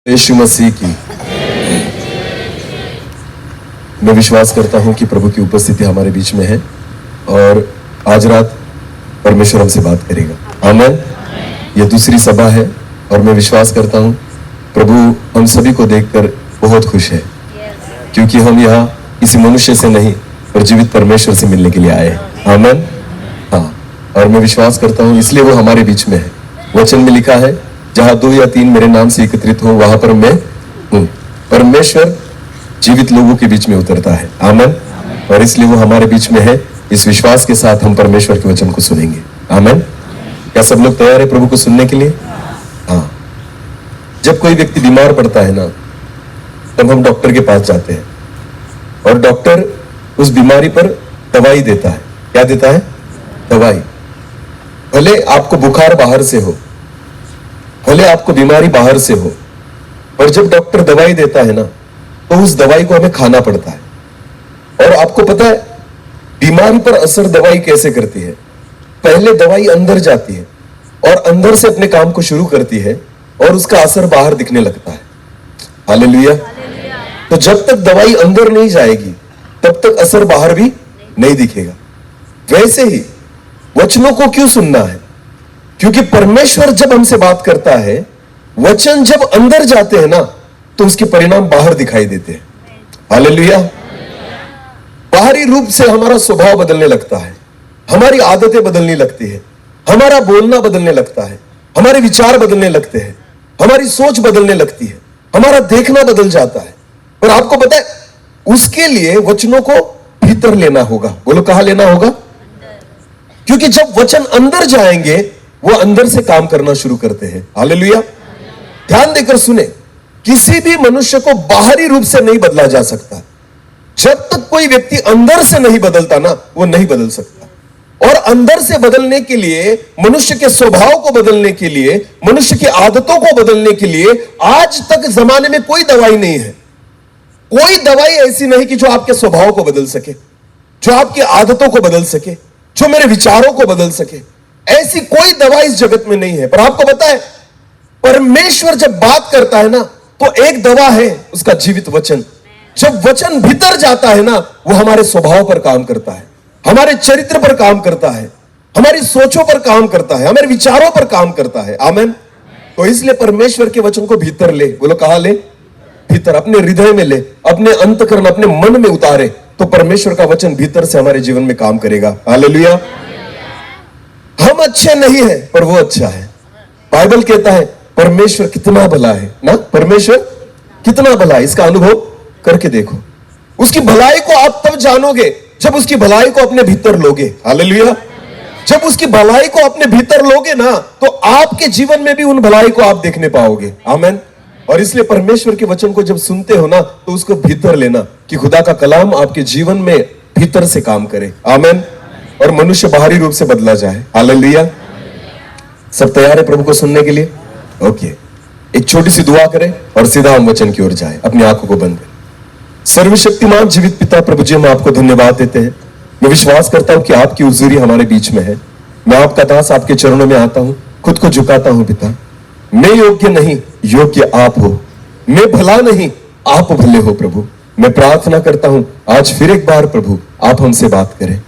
यीशु मसीह की मैं विश्वास करता हूं कि प्रभु की उपस्थिति हमारे बीच में है और आज रात परमेश्वर हमसे बात करेगा। आमीन। ये दूसरी सभा है और मैं विश्वास करता हूं प्रभु हम सभी को देखकर बहुत खुश है, क्योंकि हम यहाँ किसी मनुष्य से नहीं पर जीवित परमेश्वर से मिलने के लिए आए हैं। आमीन। हाँ, और मैं विश्वास करता हूं इसलिए वो हमारे बीच में है। वचन में लिखा है, जहां 2 या 3 मेरे नाम से एकत्रित हो वहां पर मैं हूं। परमेश्वर जीवित लोगों के बीच में उतरता है। आमीन। और इसलिए वो हमारे बीच में है। इस विश्वास के साथ हम परमेश्वर के वचन को सुनेंगे। आमीन। क्या सब लोग तैयार है प्रभु को सुनने के लिए? हाँ। जब कोई व्यक्ति बीमार पड़ता है ना, तब हम डॉक्टर के पास जाते हैं और डॉक्टर उस बीमारी पर दवाई देता है। क्या देता है? दवाई। भले आपको बुखार बाहर से हो, भले आपको बीमारी बाहर से हो, पर जब डॉक्टर दवाई देता है ना, तो उस दवाई को हमें खाना पड़ता है। और आपको पता है बीमारी पर असर दवाई कैसे करती है? पहले दवाई अंदर जाती है और अंदर से अपने काम को शुरू करती है और उसका असर बाहर दिखने लगता है। हालेलुया। तो जब तक दवाई अंदर नहीं जाएगी तब तक असर बाहर भी नहीं दिखेगा। वैसे ही वचनों को क्यों सुनना है? क्योंकि परमेश्वर जब हमसे बात करता है, वचन जब अंदर जाते हैं ना, तो उसके परिणाम बाहर दिखाई देते हैं। हालेलुया। बाहरी रूप से हमारा स्वभाव बदलने लगता है, हमारी आदतें बदलने लगती है, हमारा बोलना बदलने लगता है, हमारे विचार बदलने लगते हैं, हमारी सोच बदलने लगती है, हमारा देखना बदल जाता है। पर आपको पता है उसके लिए वचनों को भीतर लेना होगा। बोलो कहां लेना होगा? क्योंकि जब वचन अंदर जाएंगे वो अंदर से काम करना शुरू करते हैं। हालेलुया। ध्यान देकर सुने, किसी भी मनुष्य को बाहरी रूप से नहीं बदला जा सकता। जब तक कोई व्यक्ति अंदर से नहीं बदलता ना, वो नहीं बदल सकता। और अंदर से बदलने के लिए, मनुष्य के स्वभाव को बदलने के लिए, मनुष्य की आदतों को बदलने के लिए आज तक जमाने में कोई दवाई नहीं है। कोई दवाई ऐसी नहीं कि जो आपके स्वभाव को बदल सके, जो आपकी आदतों को बदल सके, जो मेरे विचारों को बदल सके। ऐसी कोई दवा इस जगत में नहीं है। पर आपको पता है परमेश्वर जब बात करता है ना, तो एक दवा है उसका जीवित वचन। जब वचन भीतर जाता है ना, वो हमारे स्वभाव पर काम करता है, हमारे चरित्र पर काम करता है, हमारी सोचों पर काम करता है, हमारे विचारों पर काम करता है। आमीन। तो इसलिए परमेश्वर के वचन को भीतर ले। बोलो कहां ले? भीतर, अपने हृदय में ले, अपने अंतःकरण, अपने मन में उतारे, तो परमेश्वर का वचन भीतर से हमारे जीवन में काम करेगा। हालेलुया। हम अच्छे नहीं है पर वो अच्छा है। बाइबल कहता है परमेश्वर कितना भला है ना। परमेश्वर कितना भला है, इसका अनुभव करके देखो। उसकी भलाई को आप तब जानोगे जब उसकी भलाई को अपने भीतर लोगे। हालेलुया। जब उसकी भलाई को अपने भीतर लोगे ना, तो आपके जीवन में भी उन भलाई को आप देखने पाओगे। आमीन। और इसलिए परमेश्वर के वचन को जब सुनते हो ना, तो उसको भीतर लेना कि खुदा का कलाम आपके जीवन में भीतर से काम करे। आमीन। और मनुष्य बाहरी रूप से बदला जाए। हालेलुया। सब तैयार है प्रभु को सुनने के लिए? ओके। एक छोटी सी दुआ करें और सीधा हम वचन की ओर जाए। अपनी आंखों को बंद करें। सर्वशक्तिमान जीवित पिता प्रभु जी, हम आपको धन्यवाद देते हैं। मैं विश्वास करता हूं कि आपकी हुजूरी हमारे बीच में है। मैं आपका दास आपके चरणों में आता हूं, खुद को झुकाता हूं। पिता, मैं योग्य नहीं, योग्य आप हो। मैं भला नहीं, आप भले हो। प्रभु, मैं प्रार्थना करता हूं आज फिर एक बार प्रभु आप हमसे बात करें।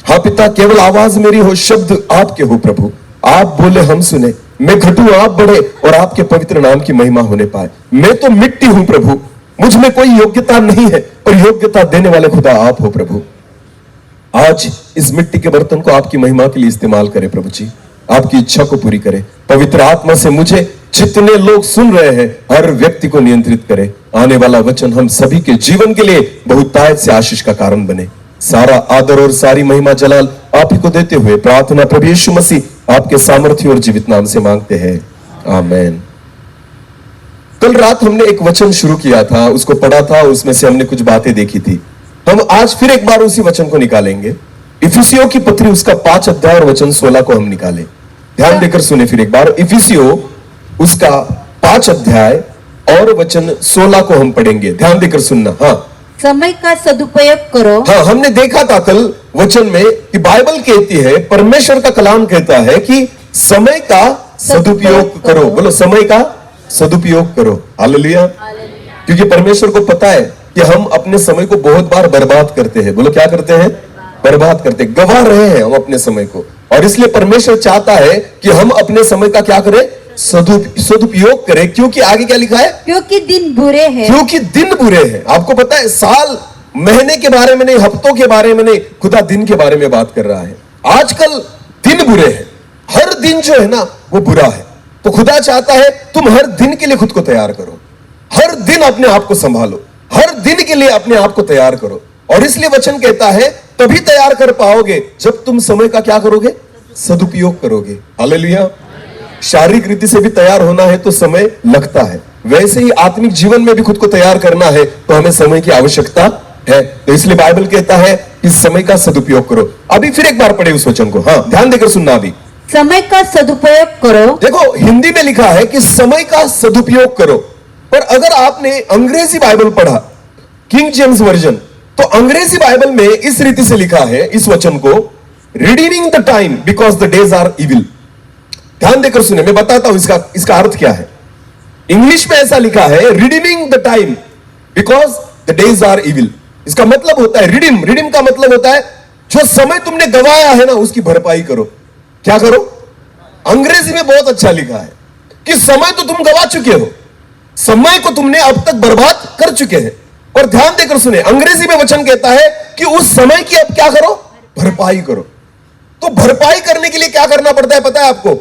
हाँ पिता, केवल आवाज मेरी हो, शब्द आपके हो। प्रभु, आप बोले हम सुने, मैं घटूं आप बढ़े और आपके पवित्र नाम की महिमा होने पाए। मैं तो मिट्टी हूं प्रभु, मुझ में कोई योग्यता नहीं है, पर योग्यता देने वाले खुदा आप हो। प्रभु, आज इस मिट्टी के बर्तन को आपकी महिमा के लिए इस्तेमाल करें। प्रभु जी, आपकी इच्छा को पूरी करें। पवित्र आत्मा से मुझे, जितने लोग सुन रहे हैं, हर व्यक्ति को नियंत्रित करें। आने वाला वचन हम सभी के जीवन के लिए बहुतायत से आशीष का कारण बने। सारा आदर और सारी महिमा जलाल आप ही को देते हुए प्रार्थना प्रभु यीशु मसीह आपके सामर्थ्य और जीवित नाम से मांगते हैं। आमीन। कल रात हमने एक वचन शुरू किया था, उसको पढ़ा था, उसमें से हमने कुछ बातें देखी थी। हम आज फिर एक बार उसी वचन को निकालेंगे। इफिसियों की पत्री उसका 5 अध्याय और वचन 16 को हम निकालें। ध्यान देकर सुने फिर एक बार। इफिसियों उसका 5 अध्याय और वचन 16 को हम पढ़ेंगे। ध्यान देकर सुनना। हाँ, समय का सदुपयोग करो। हाँ, हमने देखा था कल वचन में कि बाइबल कहती है, परमेश्वर का कलाम कहता है कि समय का सदुपयोग करो। बोलो समय का सदुपयोग करो। हालेलुया। क्योंकि परमेश्वर को पता है कि हम अपने समय को बहुत बार बर्बाद करते हैं। बोलो क्या करते हैं? बर्बाद करते, गवा रहे हैं हम अपने समय को। और इसलिए परमेश्वर चाहता है कि हम अपने समय का क्या करें? सदुपयोग करें। क्योंकि आगे क्या लिखा है? क्योंकि दिन बुरे हैं। क्योंकि दिन बुरे हैं। आपको पता है, साल महीने के बारे में नहीं, हफ्तों के बारे में नहीं, खुदा दिन के बारे में बात कर रहा है। आजकल दिन बुरे हैं, हर दिन जो है ना वो बुरा है। तो खुदा चाहता है तुम हर दिन के लिए खुद को तैयार करो, हर दिन अपने आप को संभालो, हर दिन के लिए अपने आप को तैयार करो। और इसलिए वचन कहता है तभी तैयार कर पाओगे जब तुम समय का क्या करोगे? सदुपयोग करोगे। हालेलुया। शारीरिक रीति से भी तैयार होना है तो समय लगता है, वैसे ही आत्मिक जीवन में भी खुद को तैयार करना है तो हमें समय की आवश्यकता है। तो इसलिए बाइबल कहता है इस समय का सदुपयोग करो। अभी फिर एक बार पढ़े उस वचन को, हाँ ध्यान देकर सुनना। अभी समय का सदुपयोग करो। देखो हिंदी में लिखा है कि समय का सदुपयोग करो, पर अगर आपने अंग्रेजी बाइबल पढ़ा, किंग जेम्स वर्जन, तो अंग्रेजी बाइबल में इस रीति से लिखा है इस वचन को, redeeming the time because the days are evil. ध्यान देकर सुने, मैं बताता हूं इसका अर्थ क्या है। इंग्लिश में ऐसा लिखा है redeeming the time because the days are evil. इसका मतलब होता है रिडीम का मतलब होता है जो समय तुमने गवाया है ना उसकी भरपाई करो। क्या करो? अंग्रेजी में बहुत अच्छा लिखा है कि समय तो तुम गवा चुके हो, समय को तुमने अब तक बर्बाद कर चुके हैं। और ध्यान देकर सुने, अंग्रेजी में वचन कहता है कि उस समय की अब क्या करो? भरपाई करो। तो भरपाई करने के लिए क्या करना पड़ता है पता है आपको?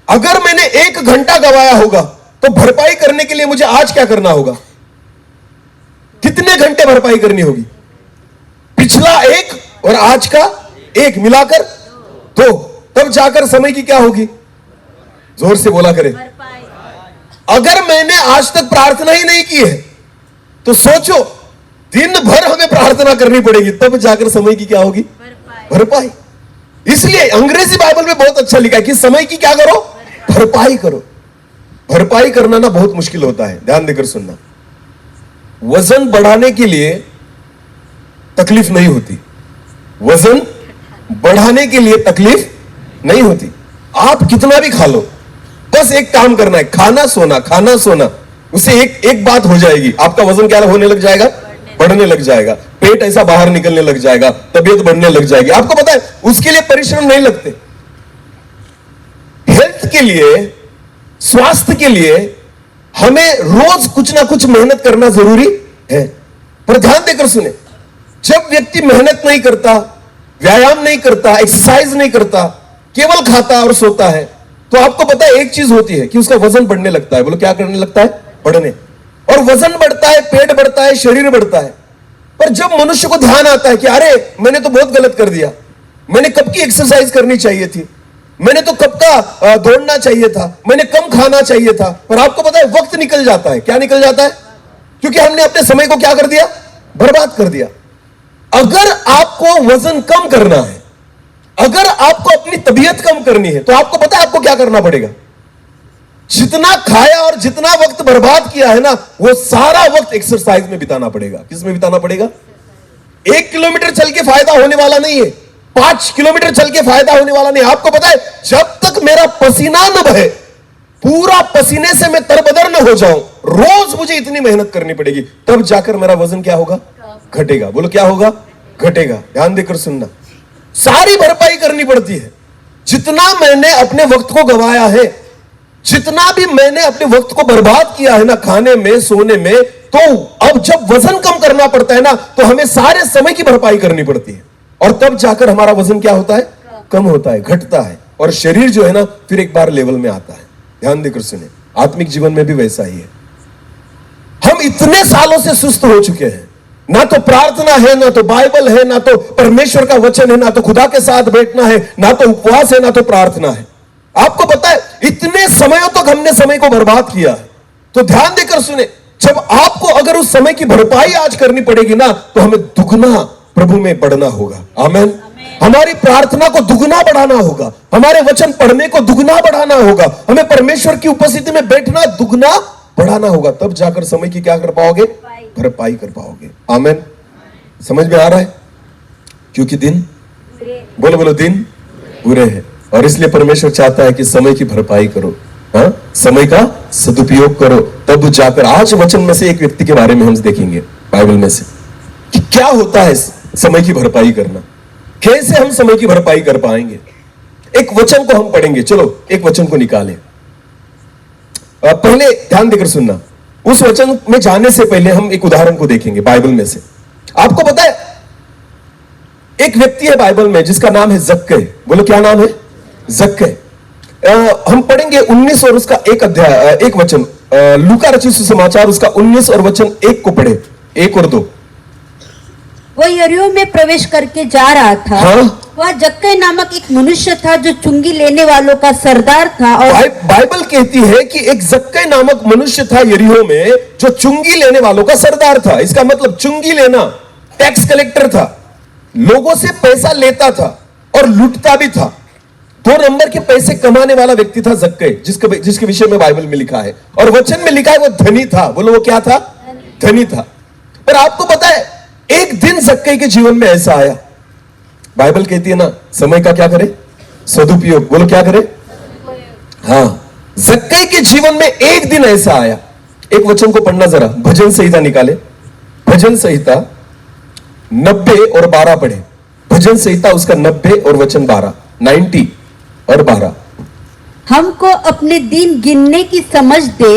अगर मैंने 1 घंटा गवाया होगा तो भरपाई करने के लिए मुझे आज क्या करना होगा? कितने घंटे भरपाई करनी होगी? पिछला 1 और आज का 1 मिलाकर 2, तब जाकर समय की क्या होगी? जोर से बोला करे। अगर मैंने आज तक प्रार्थना ही नहीं की है तो सोचो दिन भर हमें प्रार्थना करनी पड़ेगी, तब जाकर समय की क्या होगी? भरपाई। इसलिए अंग्रेजी बाइबल में बहुत अच्छा लिखा है कि समय की क्या करो? भरपाई करो। भरपाई करना ना बहुत मुश्किल होता है। ध्यान देकर सुनना, वजन बढ़ाने के लिए तकलीफ नहीं होती, वजन बढ़ाने के लिए तकलीफ नहीं होती। आप कितना भी खा लो, बस एक काम करना है, खाना सोना, खाना सोना, उसे एक बात हो जाएगी, आपका वजन क्या होने लग जाएगा? बढ़ने लग जाएगा। पेट ऐसा बाहर निकलने लग जाएगा, तबीयत बढ़ने लग जाएगी। आपको पता है उसके लिए परिश्रम नहीं लगते। हेल्थ के लिए, स्वास्थ्य के लिए हमें रोज कुछ ना कुछ मेहनत करना जरूरी है। पर ध्यान देकर सुने, जब व्यक्ति मेहनत नहीं करता, व्यायाम नहीं करता, एक्सरसाइज नहीं करता, केवल खाता और सोता है, तो आपको पता है एक चीज होती है कि उसका वजन बढ़ने लगता है। बोलो क्या करने लगता है? बढ़ने। और वजन बढ़ता है, पेट बढ़ता है, शरीर बढ़ता है। पर जब मनुष्य को ध्यान आता है कि अरे मैंने तो बहुत गलत कर दिया, मैंने कब की एक्सरसाइज करनी चाहिए थी, मैंने तो कब का दौड़ना चाहिए था, मैंने कम खाना चाहिए था, पर आपको पता है वक्त निकल जाता है। क्या निकल जाता है? क्योंकि हमने अपने समय को क्या कर दिया? बर्बाद कर दिया। अगर आपको वजन कम करना है, अगर आपको अपनी तबीयत कम करनी है, तो आपको पता है आपको क्या करना पड़ेगा? जितना खाया और जितना वक्त बर्बाद किया है ना, वो सारा वक्त एक्सरसाइज में बिताना पड़ेगा। किस में बिताना पड़ेगा? 1 किलोमीटर चल के फायदा होने वाला नहीं है, 5 किलोमीटर चल के फायदा होने वाला नहीं। आपको पता है जब तक मेरा पसीना न बहे, पूरा पसीने से मैं तरबदर न हो जाऊं, रोज मुझे इतनी मेहनत करनी पड़ेगी, तब जाकर मेरा वजन क्या होगा? घटेगा। बोलो क्या होगा? घटेगा। ध्यान देकर सुनना, सारी भरपाई करनी पड़ती है। जितना मैंने अपने वक्त को गवाया है, जितना भी मैंने अपने वक्त को बर्बाद किया है ना, खाने में, सोने में, तो अब जब वजन कम करना पड़ता है ना, तो हमें सारे समय की भरपाई करनी पड़ती है। और तब जाकर हमारा वजन क्या होता है? कम होता है, घटता है, और शरीर जो है ना फिर एक बार लेवल में आता है। ध्यान देकर सुने, आत्मिक जीवन में भी वैसा ही है। हम इतने सालों से सुस्त हो चुके हैं, ना तो प्रार्थना है, ना तो बाइबल है, ना तो परमेश्वर का वचन है, ना तो खुदा के साथ बैठना है, ना तो उपवास है, ना तो प्रार्थना है। आपको पता है इतने समयों तक हमने समय को बर्बाद किया है। तो ध्यान देकर सुने, जब आपको अगर उस समय की भरपाई आज करनी पड़ेगी ना, तो हमें दुगना प्रभु में बढ़ना होगा। आमीन। हमारी प्रार्थना को दुगना बढ़ाना होगा, हमारे वचन पढ़ने को दुगना बढ़ाना होगा, हमें परमेश्वर की उपस्थिति में बैठना दुगना बढ़ाना होगा, तब जाकर समय की क्या कर पाओगे? भरपाई कर पाओगे। आमीन। समझ में आ रहा है? क्योंकि दिन, बोलो बोलो, दिन बुरे हैं, और इसलिए परमेश्वर चाहता है कि समय की भरपाई करो। हाँ, समय का सदुपयोग करो, तब जाकर आज वचन में से एक व्यक्ति के बारे में हम देखेंगे बाइबल में से कि क्या होता है समय की भरपाई करना, कैसे हम समय की भरपाई कर पाएंगे। एक वचन को हम पढ़ेंगे, चलो एक वचन को निकालें। पहले ध्यान देकर सुनना, उस वचन में जाने से पहले हम एक उदाहरण को देखेंगे बाइबल में से। आपको पता है एक व्यक्ति है बाइबल में जिसका नाम है जक्कै। बोलो क्या नाम है? जक्कै। हम पढ़ेंगे 19 और उसका एक अध्याय, एक वचन, लूका रचित सुसमाचार उसका 19 और वचन 1 को पढ़े, 1 और 2। वो यरीहो में प्रवेश करके जा रहा था। हाँ? वह जक्कै नामक एक मनुष्य था जो चुंगी लेने वालों का सरदार था। और बाइबल कहती है कि एक जक्कै नामक मनुष्य था यरीहो में जो चुंगी लेने वालों का सरदार था। इसका मतलब चुंगी लेना, टैक्स कलेक्टर था, लोगों से पैसा लेता था और लूटता भी था। 2 नंबर के पैसे कमाने वाला व्यक्ति था जक्कै, जिसके विषय में बाइबल में लिखा है। और वचन में लिखा है वो धनी था। बोलो वो क्या था? धनी था। पर आपको पता है एक दिन जक्कै के जीवन में ऐसा आया, बाइबल कहती है ना समय का क्या करे? सदुपयोग। बोलो क्या करे? हाँ, जक्कै के जीवन में एक दिन ऐसा आया। एक वचन को पढ़ना जरा, भजन संहिता निकाले, भजन संहिता 90 और 12 पढ़े। भजन संहिता उसका 90 और वचन 12, 90 और 12। हमको अपने दिन गिनने की समझ दे।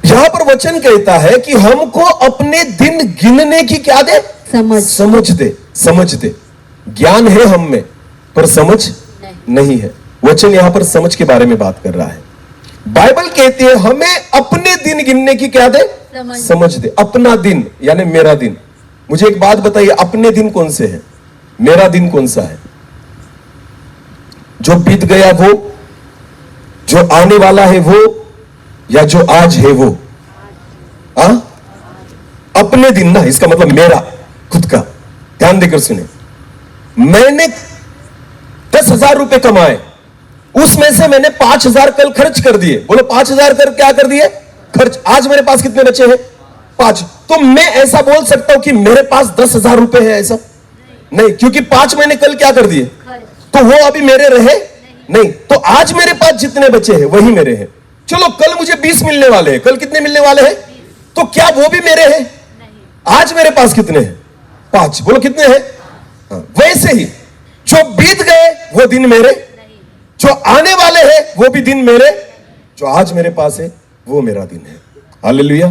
यहां पर वचन कहता है कि हमको अपने दिन गिनने की क्या दे? समझ दे। समझ दे। ज्ञान है हम में पर समझ नहीं है। वचन यहां पर समझ के बारे में बात कर रहा है। बाइबल कहती है हमें अपने दिन गिनने की क्या दे? समझ दे। अपना दिन यानी मेरा दिन। मुझे एक बात बताइए, अपने दिन कौन से हैं? मेरा दिन कौन सा है? जो बीत गया वो, जो आने वाला है वो, या जो आज है वो? अपने दिन ना, इसका मतलब मेरा खुद का। ध्यान देकर सुने, मैंने 10,000 रुपए कमाए, उसमें से मैंने 5,000 कल खर्च कर दिए। बोलो 5,000 कर क्या कर दिए? खर्च। आज मेरे पास कितने बचे हैं? 5। तो मैं ऐसा बोल सकता हूं कि मेरे पास 10,000 रुपए है? ऐसा नहीं, क्योंकि 5 मैंने कल क्या कर दिए, तो वो अभी मेरे रहे नहीं। तो आज मेरे पास जितने बचे हैं वही मेरे हैं। चलो कल मुझे 20 मिलने वाले हैं, कल कितने मिलने वाले हैं? तो क्या वो भी मेरे हैं? आज मेरे पास कितने हैं? 5। बोलो कितने हैं? वैसे ही जो बीत गए वो दिन मेरे, जो आने वाले हैं वो भी दिन मेरे, जो आज मेरे पास है वो मेरा दिन है। हालेलुया।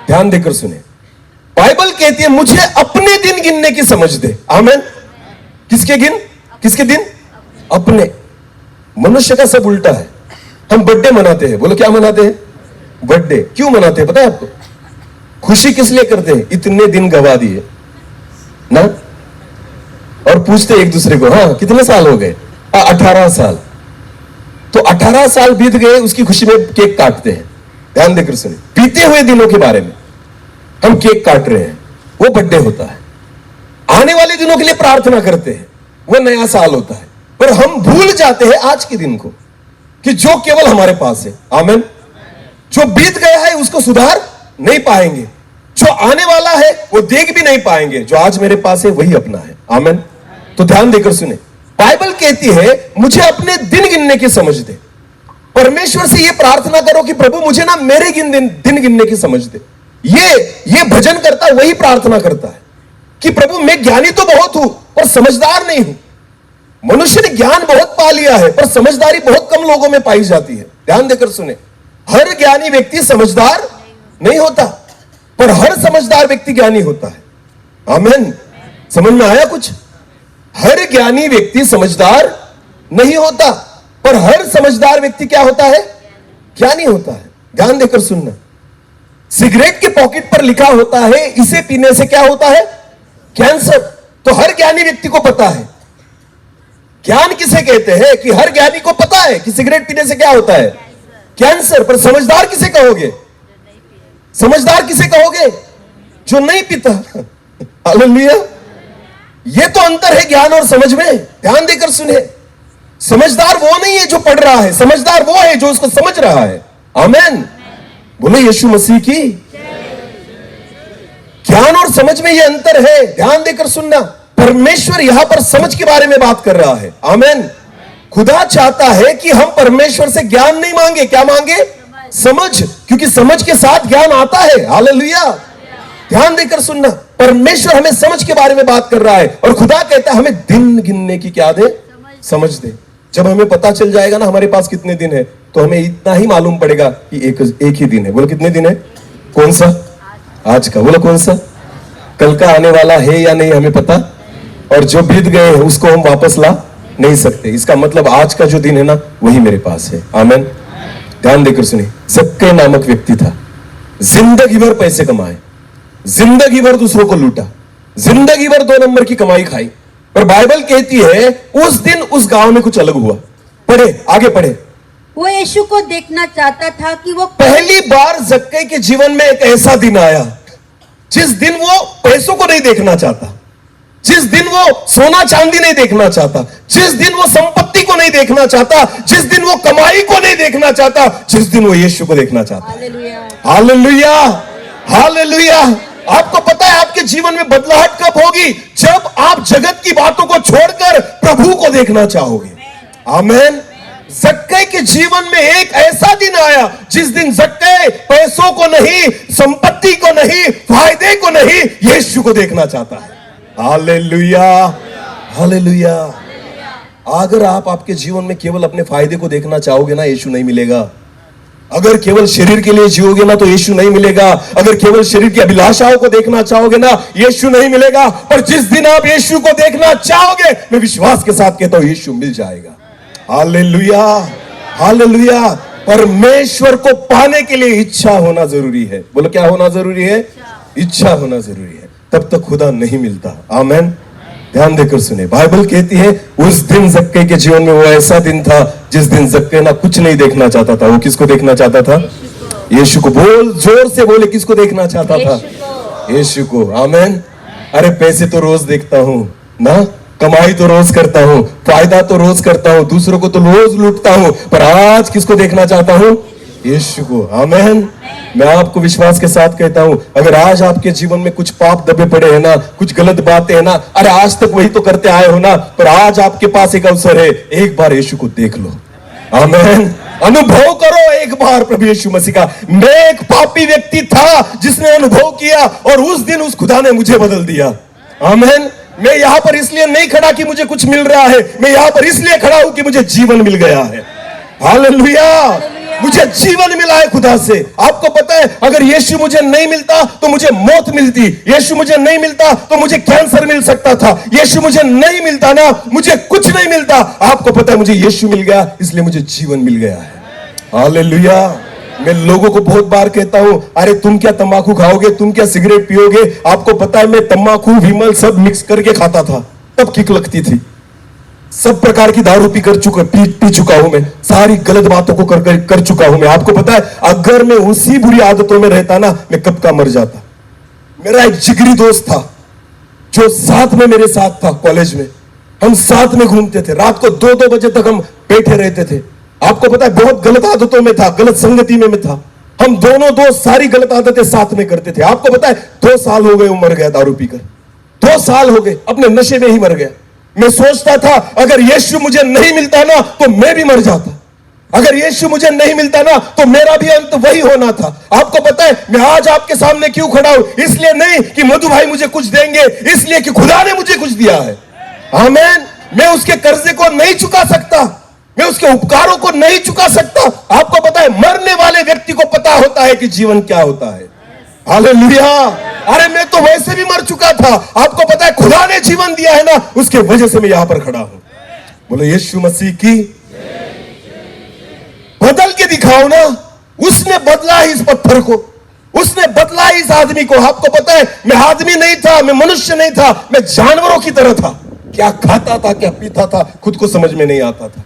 ध्यान देकर सुने, बाइबल कहती है मुझे अपने दिन गिनने की समझ दे। आमीन। किसके दिन? अपने। मनुष्य का सब उल्टा है। हम बर्थडे मनाते हैं। बोलो क्या मनाते हैं? बर्थडे। क्यों मनाते हैं पता है आपको? खुशी किस लिए करते हैं? इतने दिन गवा दिए ना, और पूछते एक दूसरे को, हाँ कितने साल हो गए? 18 साल। तो 18 साल बीत गए, उसकी खुशी में केक काटते हैं। ध्यान देकर सुने, बीते हुए दिनों के बारे में हम केक काट रहे हैं, वो बर्थडे होता है। आने वाले दिनों के लिए प्रार्थना करते हैं, वो नया साल होता है। पर हम भूल जाते हैं आज के दिन को कि जो केवल हमारे पास है। आमीन। जो बीत गया है उसको सुधार नहीं पाएंगे, जो आने वाला है वो देख भी नहीं पाएंगे, जो आज मेरे पास है वही अपना है। आमीन। तो ध्यान देकर सुने, बाइबल कहती है मुझे अपने दिन गिनने की समझ दे। परमेश्वर से ये प्रार्थना करो कि प्रभु मुझे ना मेरे दिन गिनने की समझ दे। ये भजन करता वही प्रार्थना करता है कि प्रभु मैं ज्ञानी तो बहुत हूं पर समझदार नहीं हूं। मनुष्य ने ज्ञान बहुत पा लिया है पर समझदारी बहुत कम लोगों में पाई जाती है। ध्यान देकर सुने, हर ज्ञानी व्यक्ति समझदार नहीं होता, पर हर समझदार व्यक्ति ज्ञानी होता है। आमीन। समझ में आया कुछ? हर ज्ञानी व्यक्ति समझदार नहीं होता, पर हर समझदार व्यक्ति क्या होता है? ज्ञानी होता है। ध्यान देकर सुनना, सिगरेट के पॉकेट पर लिखा होता है इसे पीने से क्या होता है? कैंसर। तो हर ज्ञानी व्यक्ति को पता है। ज्ञान किसे कहते हैं? कि हर ज्ञानी को पता है कि सिगरेट पीने से क्या होता है? कैंसर। पर समझदार किसे कहोगे? समझदार किसे कहोगे? जो नहीं पीता। हालेलुया। ये तो अंतर है ज्ञान और समझ में। ध्यान देकर सुने, समझदार वो नहीं है जो पढ़ रहा है, समझदार वो है जो उसको समझ रहा है। आमीन। बोले यीशु मसीह की। ज्ञान और समझ में ये अंतर है। ध्यान देकर सुनना, परमेश्वर यहां पर समझ के बारे में बात कर रहा है। आमीन। खुदा चाहता है कि हम परमेश्वर से ज्ञान नहीं मांगे, क्या मांगे? समझ, क्योंकि समझ के साथ ज्ञान आता है। हालेलुया। ध्यान देकर सुनना, परमेश्वर हमें समझ के बारे में बात कर रहा है और खुदा कहता है हमें दिन गिनने की क्या दे? समझ दे। जब हमें पता चल जाएगा ना हमारे पास कितने दिन है, तो हमें इतना ही मालूम पड़ेगा कि एक ही दिन है। बोलो कितने दिन है? कौन सा? आज का। बोलो कौन सा? कल का आने वाला है या नहीं हमें पता, और जो बीत गए हैं उसको हम वापस ला नहीं सकते। इसका मतलब आज का जो दिन है ना वही मेरे पास है। आमीन। ध्यान देकर सुनिए, जक्कई नामक व्यक्ति था, जिंदगी भर पैसे कमाए, जिंदगी भर दूसरों को लूटा, जिंदगी भर 2 नंबर की कमाई खाई, पर बाइबल कहती है उस दिन उस गांव में कुछ अलग हुआ। पढ़े, आगे पढ़े। वो यीशु को देखना चाहता था कि वो पहली बार जक्कई के जीवन में एक ऐसा दिन आया जिस दिन वो पैसों को नहीं देखना चाहता, जिस दिन वो सोना चांदी नहीं देखना चाहता, जिस दिन वो संपत्ति को नहीं देखना चाहता, जिस दिन वो कमाई को नहीं देखना चाहता, जिस दिन वो यीशु को देखना चाहता। हालेलुया। Hallelujah, hallelujah. आपको पता है आपके जीवन में बदलाहट कब होगी? जब आप जगत की बातों को छोड़कर प्रभु को देखना चाहोगे। आमीन। जक्कई के जीवन में एक ऐसा दिन आया जिस दिन जक्कई पैसों को नहीं, संपत्ति को नहीं, फायदे को नहीं, यीशु को देखना चाहता है। Hallelujah, hallelujah. अगर आप आपके जीवन में केवल अपने फायदे को देखना चाहोगे ना, यीशु नहीं मिलेगा। अगर केवल शरीर के लिए जियोगे ना तो यीशु नहीं मिलेगा। अगर केवल शरीर की अभिलाषाओं को देखना चाहोगे ना, यीशु नहीं मिलेगा। पर जिस दिन आप यीशु को देखना चाहोगे, मैं विश्वास के साथ कहता हूं यीशु मिल जाएगा। Hallelujah, hallelujah. परमेश्वर को पाने के लिए इच्छा होना जरूरी है। बोलो क्या होना जरूरी है? इच्छा होना जरूरी है, तब तक खुदा नहीं मिलता। आमीन। ध्यान देकर सुने, बाइबल कहती है उस दिन जक्कई के जीवन में वो ऐसा दिन था जिस दिन जक्कई ना कुछ नहीं देखना चाहता था। वो किसको देखना चाहता था? यीशु को। बोल, जोर से बोले, किसको देखना चाहता था? यीशु को। आमीन। अरे पैसे तो रोज देखता हूं ना, कमाई तो रोज करता हूं, फायदा तो रोज करता हूं, दूसरों को तो रोज लूटता हूं, पर आज किसको देखना चाहता हूं? यीशु को। आमीन। मैं आपको विश्वास के साथ कहता हूं, अगर आज आपके जीवन में कुछ पाप दबे पड़े हैं ना, कुछ गलत बातें हैं ना, अरे आज तक वही तो करते आए हो ना, पर आज आपके पास एक अवसर है, एक बार यीशु को देख लो। आमीन। अनुभव करो एक बार प्रभु यीशु मसीह का। मैं एक पापी व्यक्ति था जिसने अनुभव किया और उस दिन उस खुदा ने मुझे बदल दिया। आमीन। मैं यहां पर इसलिए नहीं खड़ा कि मुझे कुछ मिल रहा है, मैं यहां पर इसलिए खड़ा हूं कि मुझे जीवन मिल गया है। हालेलुया। मुझे जीवन मिला है खुदा से। आपको पता है अगर यीशु मुझे नहीं मिलता तो मुझे मौत मिलती, यीशु मुझे नहीं मिलता तो मुझे कैंसर मिल सकता था, यीशु मुझे नहीं मिलता ना मुझे कुछ नहीं मिलता। आपको पता है मुझे यीशु मिल गया, इसलिए मुझे जीवन मिल गया है। हालेलुया। मैं लोगों को बहुत बार कहता हूं, अरे तुम क्या तंबाकू खाओगे, तुम क्या सिगरेट पियोगे? आपको पता है मैं तंबाकू, विमल सब मिक्स करके खाता था, तब किक लगती थी। सब प्रकार की दारू पी चुका हूं मैं, सारी गलत बातों को कर चुका हूं मैं। आपको पता है अगर मैं उसी बुरी आदतों में रहता ना, मैं कब का मर जाता। मेरा एक जिगरी दोस्त था जो साथ में मेरे साथ था कॉलेज में, हम साथ में घूमते थे, रात को 2-2 बजे तक हम बैठे रहते थे। आपको पता है बहुत गलत आदतों में था, गलत संगति में था। हम दोनों दोस्त सारी गलत आदतें साथ में करते थे। आपको पता है 2 साल हो गए वो मर गया दारू पीकर, 2 साल हो गए अपने नशे में ही मर गया। मैं सोचता था अगर यीशु मुझे नहीं मिलता ना तो मैं भी मर जाता, अगर यीशु मुझे नहीं मिलता ना तो मेरा भी अंत वही होना था। आपको पता है मैं आज आपके सामने क्यों खड़ा हूं? इसलिए नहीं कि मधु भाई मुझे कुछ देंगे, इसलिए कि खुदा ने मुझे कुछ दिया है। आमीन। मैं उसके कर्जे को नहीं चुका सकता, मैं उसके उपकारों को नहीं चुका सकता। आपको पता है मरने वाले व्यक्ति को पता होता है कि जीवन क्या होता है। हालेलुया। अरे मैं तो वैसे भी मर चुका था। आपको पता है खुदा ने जीवन दिया है ना, उसके वजह से मैं यहां पर खड़ा हूं। बोलो यीशु मसीह की। बदल के दिखाओ ना। उसने बदला इस पत्थर को, उसने बदला इस आदमी को। आपको पता है मैं आदमी नहीं था, मैं मनुष्य नहीं था, मैं जानवरों की तरह था। क्या खाता था, क्या पीता था, खुद को समझ में नहीं आता था,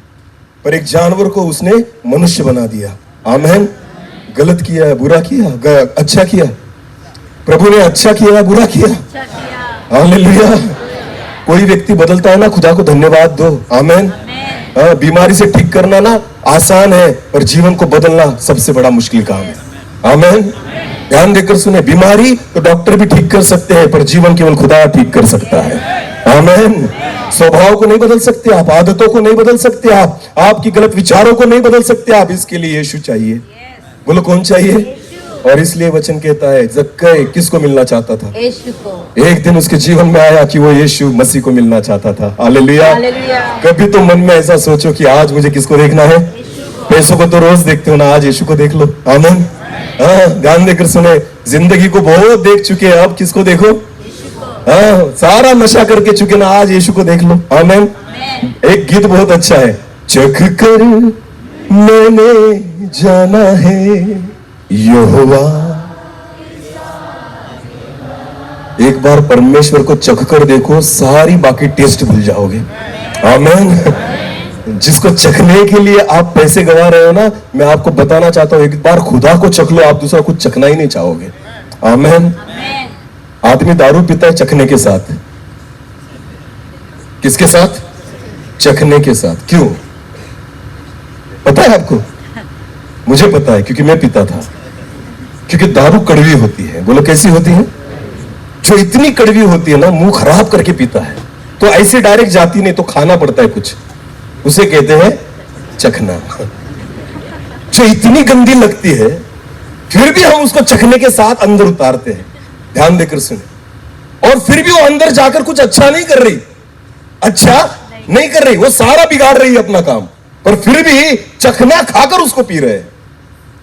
पर एक जानवर को उसने मनुष्य बना दिया। आमीन। गलत किया, बुरा किया, अच्छा किया। प्रभु ने अच्छा किया, बुरा किया। हालेलुया। कोई व्यक्ति बदलता है ना, खुदा को धन्यवाद दो। आमीन। बीमारी से ठीक करना ना आसान है, पर जीवन को बदलना सबसे बड़ा मुश्किल काम है। आमीन। ध्यान देकर सुने, बीमारी तो डॉक्टर भी ठीक कर सकते हैं, पर जीवन केवल खुदा ठीक कर सकता है। आमेन। स्वभाव को नहीं बदल सकते आप, आदतों को नहीं बदल सकते आप, आपकी गलत विचारों को नहीं बदल सकते आप। इसके लिए यीशु चाहिए। बोलो कौन चाहिए? और इसलिए वचन कहता है जक्कई किसको मिलना चाहता था? यीशु को। एक दिन उसके जीवन में आया कि वो यीशु मसीह को मिलना चाहता था। हालेलुया। हालेलुया। कभी तो मन में ऐसा सोचो कि आज मुझे किसको देखना है? पैसों को तो रोज देखते हो ना, आज यीशु को देख लो। आमीन। हाँ, गान देकर सुने, जिंदगी को बहुत देख चुके हैं, अब किसको देखो? हाँ, सारा नशा करके चुके ना, आज यीशु को देख लो। आमीन। एक गीत बहुत अच्छा है, चख कर मैंने जाना है यहोवा। एक बार परमेश्वर को चख कर देखो, सारी बाकी टेस्ट भूल जाओगे। आमीन। जिसको चखने के लिए आप पैसे गवा रहे हो ना, मैं आपको बताना चाहता हूं, एक बार खुदा को चख लो, आप दूसरा कुछ चखना ही नहीं चाहोगे। आमीन। आदमी दारू पीता है चखने के साथ। किसके साथ? चखने के साथ। क्यों पता है आपको? मुझे पता है, क्योंकि मैं पीता था। क्योंकि दारू कड़वी होती है। बोलो कैसी होती है? जो इतनी कड़वी होती है ना, मुंह खराब करके पीता है, तो ऐसे डायरेक्ट जाती नहीं, तो खाना पड़ता है कुछ, उसे कहते हैं चखना। जो इतनी गंदी लगती है, फिर भी हम उसको चखने के साथ अंदर उतारते हैं। ध्यान देकर सुने। और फिर भी वो अंदर जाकर कुछ अच्छा नहीं कर रही, अच्छा नहीं कर रही, वो सारा बिगाड़ रही है अपना काम, पर फिर भी चखना खाकर उसको पी रहे हैं।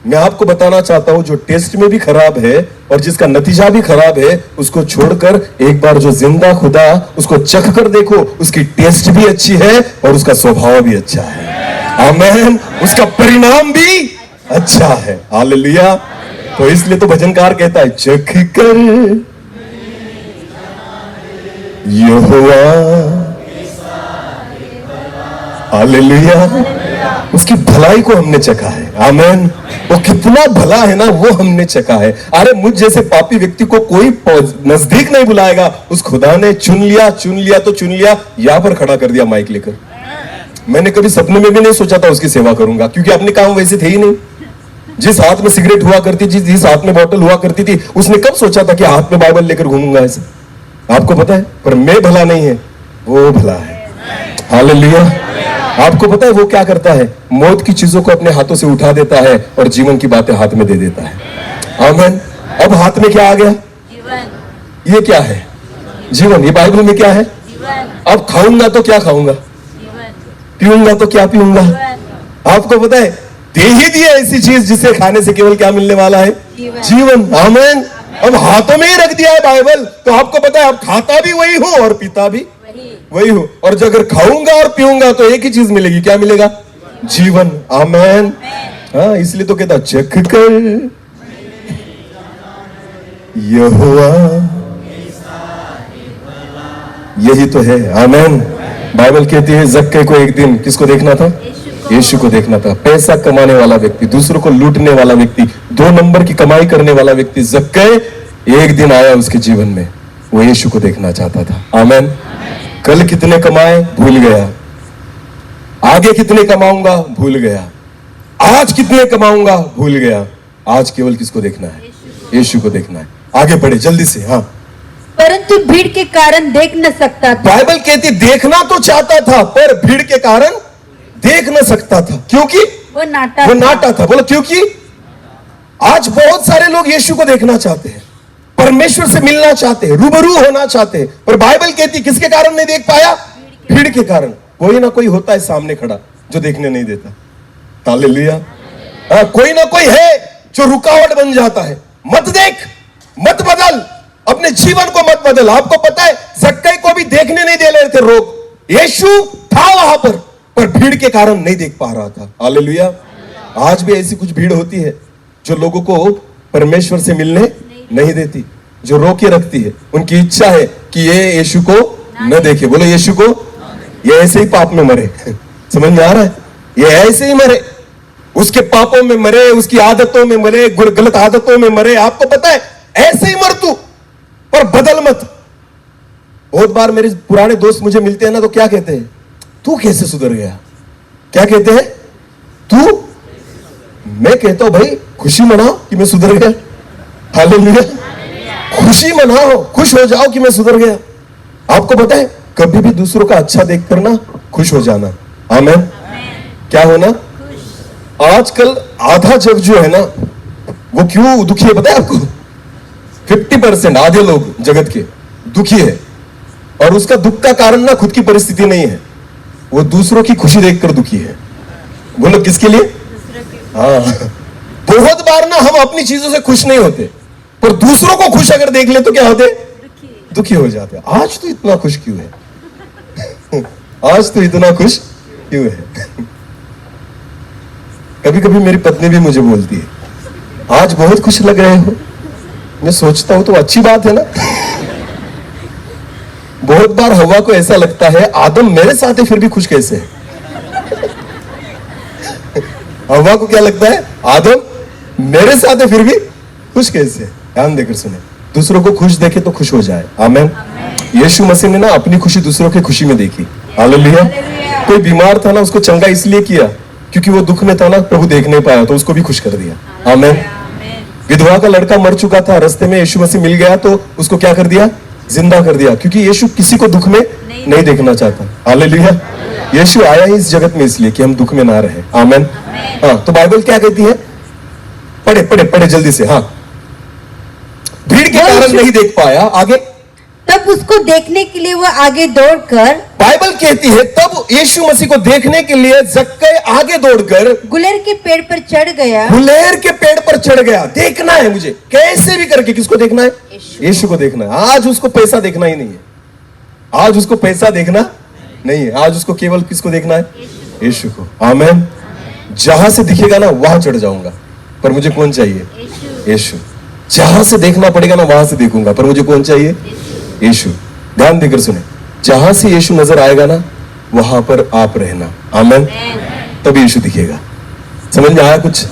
मैं आपको बताना चाहता हूं, जो टेस्ट में भी खराब है और जिसका नतीजा भी खराब है, उसको छोड़कर एक बार जो जिंदा खुदा, उसको चख कर देखो, उसकी टेस्ट भी अच्छी है और उसका स्वभाव भी अच्छा है। आमीन। उसका परिणाम भी अच्छा है। हालेलुया। तो इसलिए तो भजनकार कहता है, चख कर यहोवा। हालेलुया। उसकी भलाई को हमने चखा है। आमीन। वो कितना भला है ना, वो हमने चखा है। अरे मुझ जैसे पापी व्यक्ति को कोई नजदीक नहीं बुलाएगा, उस खुदा ने चुन लिया तो चुन लिया, यहां पर खड़ा कर दिया माइक लेकर। मैंने कभी सपने में भी नहीं सोचा था उसकी सेवा करूंगा, क्योंकि अपने काम वैसे थे ही नहीं। जिस हाथ में सिगरेट हुआ करती थी, जिस हाथ में बोतल हुआ करती थी, उसने कब सोचा था कि हाथ में बाइबल लेकर घूमूंगा ऐसे? आपको पता है? पर मैं भला नहीं है, वो भला है। हालेलुया। आपको पता है वो क्या करता है? मौत की चीजों को अपने हाथों से उठा देता है और जीवन की बातें हाथ में दे देता है। आमीन। अब हाथ में क्या आ गया? जीवन। ये क्या है? जीवन। ये बाइबल में क्या है? जीवन। अब खाऊंगा तो क्या खाऊंगा? जीवन। पीऊंगा तो क्या पीऊंगा? आपको पता है, दे ही दिया ऐसी चीज जिसे खाने से केवल क्या मिलने वाला है? जीवन। आमीन। अब हाथों में ही रख दिया है बाइबल, तो आपको पता है अब खाता भी वही हूं और पीता भी वही हूं। और जो अगर खाऊंगा और पीऊंगा तो एक ही चीज मिलेगी, क्या मिलेगा? जीवन। आमीन। हाँ, इसलिए तो कहता चख कर यहोवा। यही तो है। आमीन। बाइबल कहती है जक्कई को एक दिन किसको देखना था? यीशु को देखना था। पैसा कमाने वाला व्यक्ति, दूसरों को लूटने वाला व्यक्ति, 2 नंबर की कमाई करने वाला व्यक्ति जक्कई एक दिन आया उसके जीवन में, वो यीशु को देखना चाहता था। आमीन। कल कितने कमाए भूल गया, आगे कितने कमाऊंगा भूल गया, आज कितने कमाऊंगा भूल गया। आज केवल किसको देखना है? यीशु को देखना है। आगे बढ़े जल्दी से। हाँ। परंतु भीड़ के कारण देख न सकता था। बाइबल कहती देखना तो चाहता था, पर भीड़ के कारण देख न सकता था, क्योंकि वो नाटा था। बोलो क्योंकि आज बहुत सारे लोग यीशु को देखना चाहते हैं, परमेश्वर से मिलना चाहते हैं, रूबरू होना चाहते हैं, पर बाइबल कहती किसके कारण नहीं देख पाया? भीड़ के कारण। कोई ना कोई होता है सामने खड़ा जो देखने नहीं देता। हालेलुया। कोई ना कोई है जो रुकावट बन जाता है। मत देख, मत बदल, अपने जीवन को मत बदल। आपको पता है जक्कई को भी देखने नहीं दे रहे थे लोग, यीशु था वहां पर भीड़ के कारण नहीं देख पा रहा था। हालेलुया। आज भी ऐसी कुछ भीड़ होती है जो लोगों को परमेश्वर से मिलने नहीं देती, जो रोके रखती है। उनकी इच्छा है कि ये यीशु को न देखे। बोलो यीशु को, ये ऐसे ही पाप में मरे। समझ में आ रहा है? ये ऐसे ही मरे, उसके पापों में मरे, उसकी आदतों में मरे, गलत आदतों में मरे। आपको पता है ऐसे ही मर तू, पर बदल मत। बहुत बार मेरे पुराने दोस्त मुझे मिलते हैं ना, तो क्या कहते हैं? तू कैसे सुधर गया? क्या कहते हैं? तू। मैं कहता हूं भाई खुशी मनाओ कि मैं सुधर गया। हालेलुया। खुशी मनाओ, खुश हो जाओ कि मैं सुधर गया। आपको पता है कभी भी दूसरों का अच्छा देखकर ना खुश हो जाना। आमेन। क्या होना? आजकल आधा जग जो है ना वो क्यों दुखी है पता है आपको? 50% आधे लोग जगत के दुखी है, और उसका दुख का कारण ना खुद की परिस्थिति नहीं है, वो दूसरों की खुशी देखकर दुखी है। बोलो किसके लिए? हाँ, बहुत बार ना हम अपनी चीजों से खुश नहीं होते, पर दूसरों को खुश अगर देख ले तो क्या होते? दुखी हो जाते। आज तो इतना खुश क्यों है? आज तो इतना खुश क्यों है? कभी कभी मेरी पत्नी भी मुझे बोलती है, आज बहुत खुश लग रहे हो। मैं सोचता हूं तो अच्छी बात है ना। बहुत बार हवा को ऐसा लगता है आदम मेरे साथ है फिर भी खुश कैसे है? हवा को क्या लगता है? आदम मेरे साथ है फिर भी खुश कैसे है? ध्यान देकर सुने, दूसरों को खुश देखे तो खुश हो जाए। आमेन। यीशु मसीह ने ना अपनी खुशी दूसरों की खुशी में देखी। हालेलुया। कोई बीमार था ना, उसको चंगा इसलिए किया क्योंकि वो दुख में था ना, प्रभु देख नहीं पाया तो उसको भी खुश कर दिया। आमेन। विधवा का लड़का मर चुका था, रास्ते में यीशु मसीह मिल गया तो उसको क्या कर दिया? जिंदा कर दिया, क्योंकि यीशु किसी को दुख में नहीं देखना चाहता। हालेलुया। यीशु आया ही इस जगत में इसलिए कि हम दुख में ना रहे। आमेन। हाँ, तो बाइबल क्या कहती है? पढ़े पढ़े पढ़े जल्दी से। हाँ, भीड़ के कारण नहीं देख पाया, आगे तब उसको देखने के लिए वह आगे दौड़कर, बाइबल कहती है तब यीशु मसीह को देखने के लिए जक्कई आगे दौड़कर गुलेर के पेड़ पर चढ़ गया। गुलेर के पेड़ पर चढ़ गया। देखना है मुझे कैसे भी करके। किसको देखना है? यीशु को देखना है। आज उसको पैसा देखना ही नहीं है, आज उसको पैसा देखना नहीं है, आज उसको केवल किसको देखना है? यीशु को। आमेन। जहां से दिखेगा ना वहां चढ़ जाऊंगा, पर मुझे कौन चाहिए? यीशु। जहां से देखना पड़ेगा ना वहां से देखूंगा, पर मुझे कौन चाहिए? यीशु। ध्यान देकर सुने, जहां से यीशु नजर आएगा ना वहां पर आप रहना। आमेन। तब यीशु दिखेगा। समझ में आया कुछ?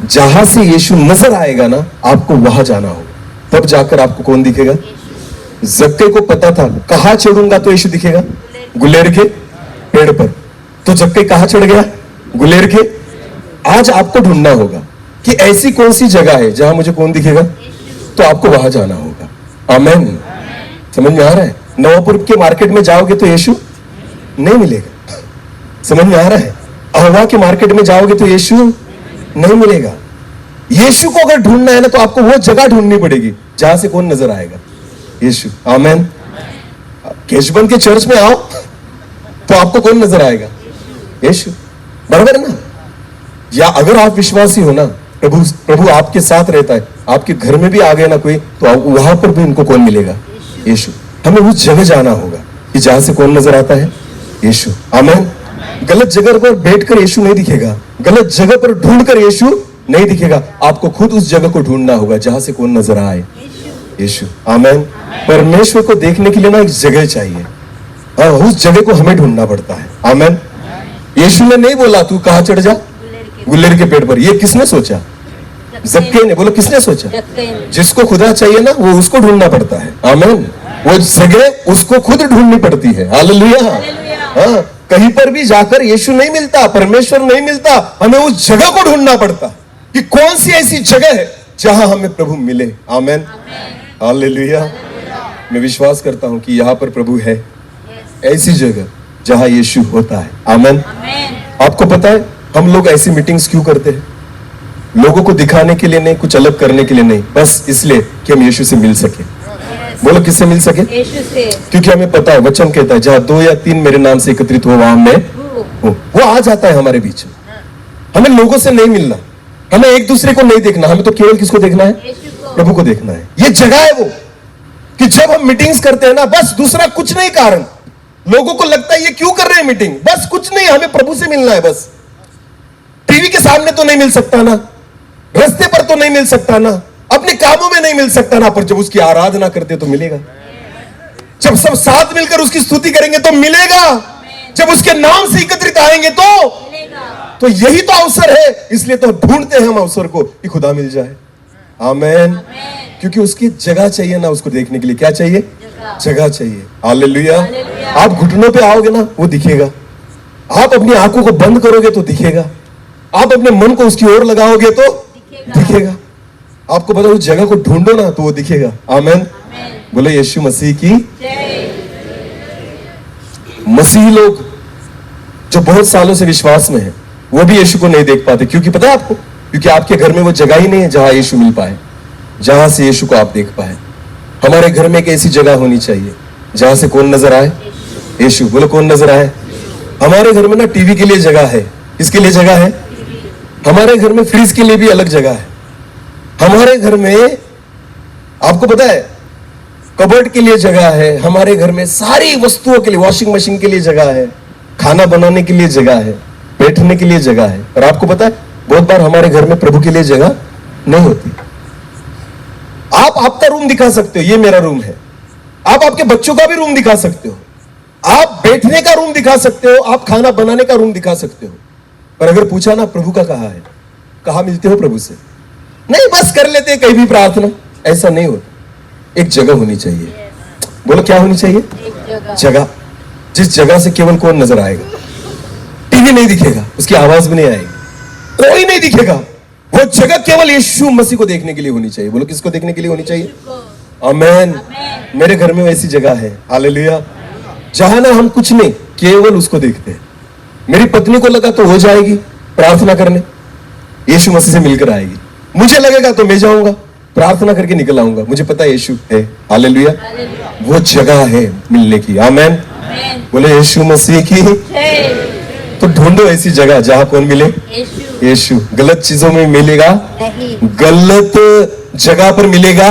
जहां से यीशु नजर आएगा ना आपको वहां जाना होगा, तब जाकर आपको कौन दिखेगा? जक्कई को पता था कहां चढ़ूंगा तो यीशु दिखेगा? गुलेर के पेड़ पर। तो जक्कई कहां चढ़ गया? गुलेर के। आज आपको ढूंढना होगा कि ऐसी कौन सी जगह है जहां मुझे कौन दिखेगा, तो आपको वहां जाना होगा। आमेन। समझ में आ रहा है? नवापुर के मार्केट में जाओगे तो यीशु नहीं मिलेगा। समझ में आ रहा है? अहवा के मार्केट में जाओगे तो यीशु नहीं मिलेगा। यीशु को अगर ढूंढना है ना तो आपको वो जगह ढूंढनी पड़ेगी जहां से कौन नजर आएगा? यीशु। आमेन। केशबंद के चर्च में आओ तो आपको कौन नजर आएगा? यीशु। बराबर है ना? या अगर आप विश्वासी हो ना, प्रभु आपके साथ रहता है, आपके घर में भी आ गए ना कोई, तो वहां पर भी उनको कौन मिलेगा? यीशु। हमें उस जगह जाना होगा कि जहां से कौन नजर आता है? यीशु। आमेन। गलत जगह पर बैठकर यीशु नहीं दिखेगा, गलत जगह पर ढूंढकर यीशु नहीं दिखेगा। आपको खुद उस जगह को ढूंढना होगा जहां से कौन नजर आए? यीशु। आमेन। परमेश्वर को देखने के लिए ना एक जगह चाहिए, और उस जगह को हमें ढूंढना पड़ता है। आमेन। यीशु ने नहीं बोला तू कहां चढ़ जा? गुलेर के पेड़ पर। ये किसने सोचा? जक्कई ने। बोलो किसने सोचा? जिसको खुदा चाहिए ना वो उसको ढूंढना पड़ता है। आमेन। वो जगह उसको खुद ढूंढनी पड़ती है। हालेलुया। हाँ, कहीं पर भी जाकर यीशु नहीं मिलता, परमेश्वर नहीं मिलता, हमें उस जगह को ढूंढना पड़ता है कि कौन सी ऐसी जगह है जहां हमें प्रभु मिले। आमेन। हालेलुया। मैं विश्वास करता हूं कि यहां पर प्रभु है, ऐसी जगह जहां यीशु होता है। आमेन। आपको पता है हम लोग ऐसी मीटिंग्स क्यों करते हैं? लोगों को दिखाने के लिए नहीं, कुछ अलग करने के लिए नहीं, बस इसलिए कि हम यीशु से मिल सके। बोलो किससे मिल सके? यीशु से। क्योंकि हमें पता है, वचन कहता है जहां 2 या 3 मेरे नाम से एकत्रित हो वहां मैं हूं। वो आ जाता है हमारे बीच। हमें लोगों से नहीं मिलना, हमें एक दूसरे को नहीं देखना, हमें तो केवल किसको देखना है? प्रभु को देखना है। ये जगह है वो कि जब हम मीटिंग्स करते हैं ना, बस दूसरा कुछ नहीं कारण, लोगों को लगता है ये क्यों कर रहे हैं मीटिंग, बस कुछ नहीं, हमें प्रभु से मिलना है। बस टीवी के सामने तो नहीं मिल सकता ना, रास्ते पर तो नहीं मिल सकता ना, अपने कामों में नहीं मिल सकता ना, पर जब उसकी आराधना करते तो मिलेगा। जब सब साथ मिलकर उसकी स्तुति करेंगे तो मिलेगा। जब उसके नाम से एकत्रित आएंगे तो यही तो अवसर है। इसलिए तो ढूंढते हैं हम अवसर को कि खुदा मिल जाए। आमेन। क्योंकि उसकी जगह चाहिए ना, उसको देखने के लिए क्या चाहिए? जगह चाहिए। हालेलुया। आप घुटनों पे आओगे ना वो दिखेगा, आप अपनी आंखों को बंद करोगे तो दिखेगा, आप अपने मन को उसकी ओर लगाओगे तो दिखेगा। आपको पता उस जगह को ढूंढो ना तो वो दिखेगा। आमेन। बोले यीशु मसीह की। मसीही लोग जो बहुत सालों से विश्वास में हैं, वो भी यीशु को नहीं देख पाते। क्योंकि पता है आपको, क्योंकि आपके घर में वो जगह ही नहीं है जहां यीशु मिल पाए, जहां से यीशु को आप देख पाए। हमारे घर में एक ऐसी जगह होनी चाहिए जहां से कौन नजर आए? यीशु। बोलो कौन नजर आए? हमारे घर में ना टीवी के लिए जगह है। किसके लिए जगह है? हमारे घर में फ्रिज के लिए भी अलग जगह है। हमारे घर में आपको पता है कबर्ड के लिए जगह है। हमारे घर में सारी वस्तुओं के लिए, वॉशिंग मशीन के लिए जगह है, खाना बनाने के लिए जगह है, बैठने के लिए जगह है। और आपको पता है बहुत बार हमारे घर में प्रभु के लिए जगह नहीं होती। आप आपका रूम दिखा सकते हो, ये मेरा रूम है। आप आपके बच्चों का भी रूम दिखा सकते हो, आप बैठने का रूम दिखा सकते हो, आप खाना बनाने का रूम दिखा सकते हो। पर अगर पूछा ना प्रभु का कहां है, कहां मिलते हो प्रभु से? नहीं, बस कर लेते हैं कहीं भी प्रार्थना। ऐसा नहीं होता। एक जगह होनी चाहिए। बोलो क्या होनी चाहिए? जगह। जिस जगह से केवल कौन नजर आएगा? टीवी नहीं दिखेगा, उसकी आवाज भी नहीं आएगी, कोई नहीं दिखेगा। वो जगह केवल यीशु मसीह को देखने के लिए होनी चाहिए। बोलो किसको देखने के लिए होनी चाहिए? आमेन। मेरे घर में वैसी जगह है, हालेलुया, जहां ना हम कुछ नहीं, केवल उसको देखते हैं। मेरी पत्नी को लगा तो हो जाएगी प्रार्थना करने, यीशु मसीह से मिलकर आएगी। मुझे लगेगा तो मैं जाऊंगा प्रार्थना करके निकल आऊंगा। मुझे पता है यीशु है, हालेलुया। वो जगह है मिलने की। आमेन। बोले यीशु मसीह की। तो ढूंढो ऐसी जगह जहां कौन मिले? यीशु। गलत चीजों में मिलेगा नहीं, गलत जगह पर मिलेगा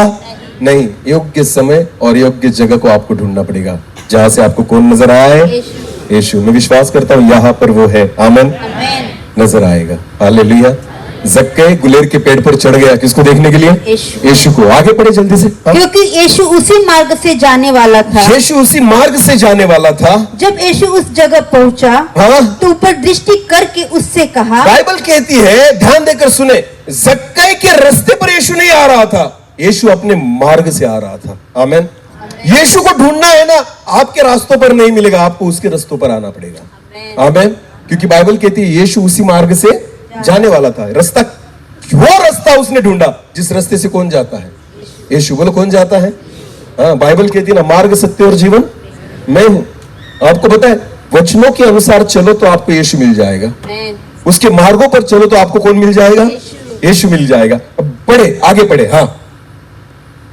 नहीं। योग्य समय और योग्य जगह को आपको ढूंढना पड़ेगा जहां से आपको कौन नजर आए? यीशु। मैं विश्वास करता हूं यहां पर वो है। आमेन। नजर आएगा। हालेलुया। जक्कई गुलेर के पेड़ पर चढ़ गया, किसको देखने के लिए? यीशु को। आगे पढ़े जल्दी से। क्योंकि यीशु उसी मार्ग से जाने वाला था। यीशु उसी मार्ग से जाने वाला था। जब यीशु उस जगह पहुंचा, हाँ, तो ऊपर दृष्टि करके उससे कहा। बाइबल कहती है, ध्यान देकर सुने, जक्कई के रास्ते पर यीशु नहीं आ रहा था, यीशु अपने मार्ग से आ रहा था। आमेन। यीशु को ढूंढना है ना, आपके रास्तों पर नहीं मिलेगा, आपको उसके रास्तों पर आना पड़ेगा। आमेन। क्योंकि बाइबल कहती है यीशु उसी मार्ग से जाने वाला था। रास्ता, वो रास्ता उसने ढूंढा जिस रास्ते से कौन जाता है? यीशु। बोलो कौन जाता है? हाँ, बाइबल कहती है ना, मार्ग सत्य और जीवन मैं हूं। आपको पता है वचनों के अनुसार चलो तो आपको यीशु मिल जाएगा, उसके मार्गों पर चलो तो आपको कौन मिल जाएगा? यीशु मिल जाएगा। अब पढ़े, आगे पढ़े। हाँ,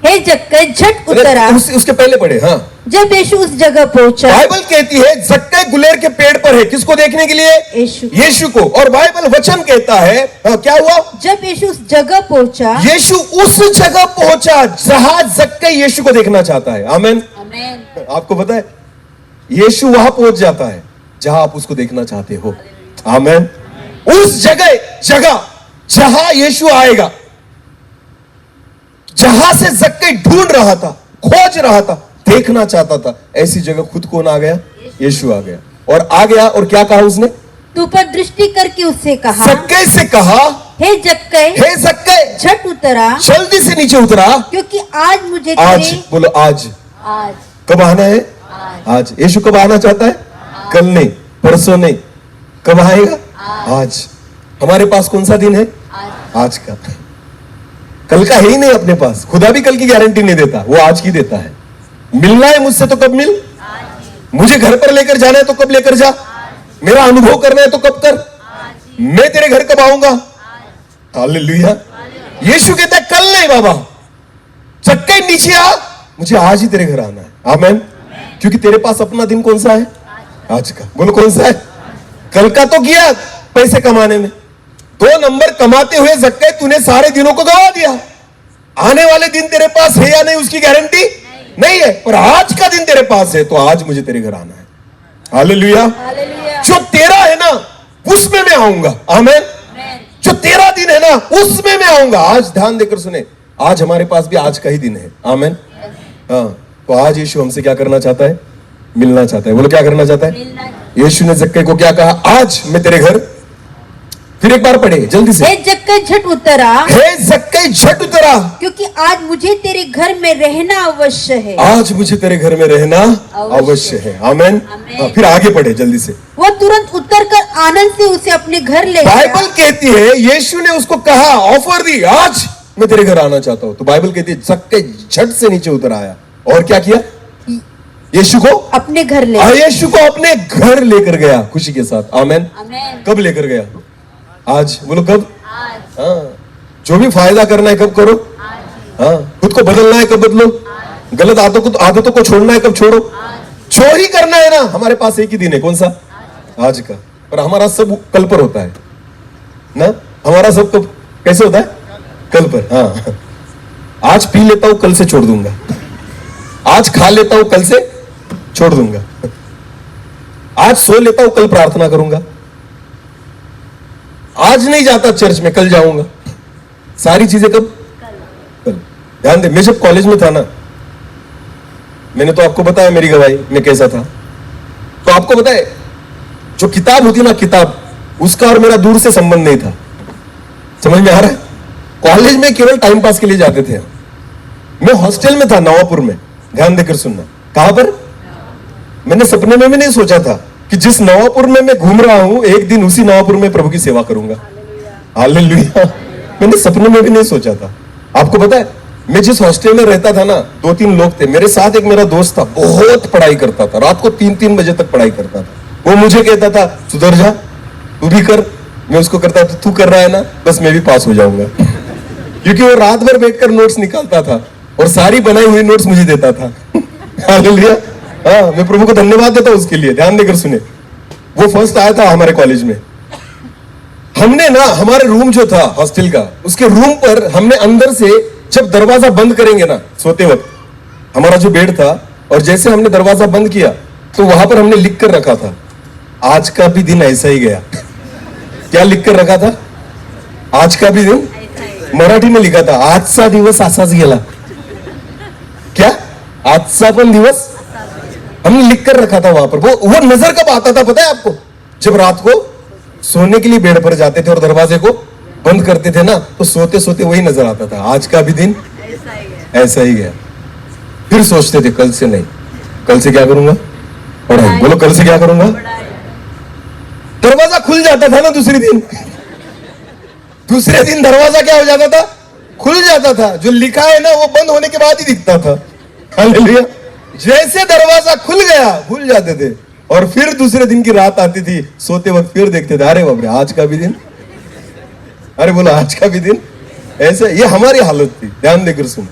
हे जक्कई झट उतरा। उसके पहले पढ़े। हाँ, जब यीशु उस जगह पहुंचा, बाइबल कहती है जक्कई गुलेर के पेड़ पर है, किसको देखने के लिए? यीशु। यीशु को। और बाइबल वचन कहता है क्या हुआ? जब यीशु उस जगह पहुंचा, यीशु उस जगह पहुंचा जहां जक्कई यीशु को देखना चाहता है। आमेन। आपको पता है यीशु वहां पहुंच जाता है जहां आप उसको देखना चाहते हो। आमेन। उस जगह जहां यीशु आएगा, जहां से जक्कई ढूंढ रहा था, खोज रहा था, देखना चाहता था, ऐसी जगह खुद कौन आ गया? यीशु आ गया। और आ गया और क्या कहा उसने? तो ऊपर दृष्टि करके उससे कहा, जक्कई से कहा, हे जक्कई झट उतरा, जल्दी से नीचे उतरा, क्योंकि आज मुझे आज। बोलो आज। आज कब आना है? आज। यीशु कब आना चाहता है? कल नहीं, परसों नहीं, कब आएगा? आज। हमारे पास कौन सा दिन है? आज का। कल का है ही नहीं अपने पास। खुदा भी कल की गारंटी नहीं देता, वो आज की देता है। मिलना है मुझसे तो कब मिल, मुझे घर पर लेकर जाना है तो कब लेकर जा, मेरा अनुभव करना है तो कब कर, मैं तेरे घर कब आऊंगा? हालेलुया। यीशु कहता है कल नहीं बाबा, जक्कई नीचे आ, मुझे आज ही तेरे घर आना है। आमेन। क्योंकि तेरे पास अपना दिन कौन सा है? आज का। बोलो कौन सा है? कल का तो गया पैसे कमाने में, 2 नंबर कमाते हुए जक्कई तूने सारे दिनों को गवा दिया। आने वाले दिन तेरे पास है या नहीं उसकी गारंटी नहीं है, पर आज का दिन तेरे पास है, तो आज मुझे तेरे घर आना है। हालेलुया। जो तेरा है ना उसमें मैं आऊंगा। आमेन। जो तेरा दिन है ना उसमें मैं आऊंगा। आज ध्यान देकर सुने, आज हमारे पास भी आज का ही दिन है। आमेन। हाँ, तो आज यीशु हमसे क्या करना चाहता है? मिलना चाहता है। बोलो क्या करना चाहता है? यीशु ने जक्कई को क्या कहा? आज मैं तेरे घर। फिर एक बार पढ़े जल्दी से। हे जक्कई झट उतरा, हे जक्कई झट उतरा, क्योंकि आज मुझे तेरे घर में रहना अवश्य है। आज मुझे तेरे घर में रहना अवश्य है। आमेन। फिर आगे पढ़े जल्दी से। वो तुरंत उतरकर आनंद से उसे अपने घर ले गया। बाइबल कहती है यीशु ने उसको कहा, ऑफर दी, आज मैं तेरे घर आना चाहता हूं। तो बाइबल कहती है जक्कई झट से नीचे उतर आया और क्या किया? यीशु को अपने घर ले यीशु को अपने घर लेकर गया खुशी के साथ। आमेन। आमेन। कब लेकर गया? आज। बोलो कब? हाँ, जो भी फायदा करना है कब करो? हाँ, खुद को बदलना है कब बदलो? गलत आदतों को छोड़ना है कब छोड़ो? जो ही करना है ना, हमारे पास एक ही दिन है, कौन सा? आज का। पर हमारा सब कल पर होता है ना, हमारा सब कब कैसे होता है? कल पर। हाँ, आज पी लेता हूं कल से छोड़ दूंगा, आज खा लेता हूं कल से छोड़ दूंगा, आज सो लेता हूं कल प्रार्थना करूंगा, आज नहीं जाता चर्च में कल जाऊंगा। सारी चीजें कब? कल। ध्यान दे, मैं जब कॉलेज में था ना, मैंने तो आपको बताया मेरी गवाही में कैसा था, तो आपको बताए जो किताब होती ना, किताब, उसका और मेरा दूर से संबंध नहीं था। समझ में आ रहा है? कॉलेज में केवल टाइम पास के लिए जाते थे। मैं हॉस्टल में था नवापुर में, ध्यान देकर सुनना। कहां पर? मैंने सपने में भी नहीं सोचा था कि जिस नवापुर में मैं घूम रहा हूं, एक दिन उसी नवापुर में प्रभु की सेवा करूंगा। हालेलुया। मैंने सपने में भी नहीं सोचा था। आपको पता है, मैं जिस हॉस्टल में रहता था ना, 2-3 लोग थे मेरे साथ। एक मेरा दोस्त था, बहुत पढ़ाई करता था, रात को 3-3 बजे तक पढ़ाई करता था। वो मुझे कहता था सुधर जा, तू भी कर। मैं उसको करता था, तू कर रहा है ना, बस मैं भी पास हो जाऊंगा। क्योंकि वो रात भर बैठकर नोट्स निकालता था और सारी बनाई हुई नोट्स मुझे देता था। हालेलुया। हाँ, मैं प्रभु को धन्यवाद देता हूं उसके लिए। ध्यान देकर सुने, वो फर्स्ट आया था हमारे कॉलेज में। हमने ना, हमारे रूम जो था हॉस्टल का, उसके रूम पर हमने अंदर से जब दरवाजा बंद करेंगे ना, सोते वक्त, हमारा जो बेड था, और जैसे हमने दरवाजा बंद किया तो वहां पर हमने लिख कर रखा था, आज का भी दिन ऐसा ही गया। क्या लिख कर रखा था? आज का भी दिन। मराठी में लिखा था, आजचा दिवस असाच गेला। क्या? आजचा पण दिवस हमने लिख कर रखा था वहां पर। वो नजर कब आता था पता है आपको? जब रात को सोने के लिए बेड पर जाते थे और दरवाजे को बंद करते थे ना, तो सोते सोते वही नजर आता था, आज का भी दिन ऐसा ही गया। फिर सोचते थे कल से नहीं, कल से क्या करूंगा? पढ़ाई। बोलो कल से क्या करूंगा? दरवाजा खुल जाता था ना दूसरे दिन। दूसरे दिन दरवाजा क्या हो जाता था? खुल जाता था। जो लिखा है ना, वो बंद होने के बाद ही दिखता था। हालेलुया। जैसे दरवाजा खुल गया, भूल जाते थे, और फिर दूसरे दिन की रात आती थी, सोते वक्त फिर देखते थे, अरे बाप रे, आज का भी दिन। अरे बोलो, आज का भी दिन ऐसे। ये हमारी हालत थी। ध्यान देकर सुनो,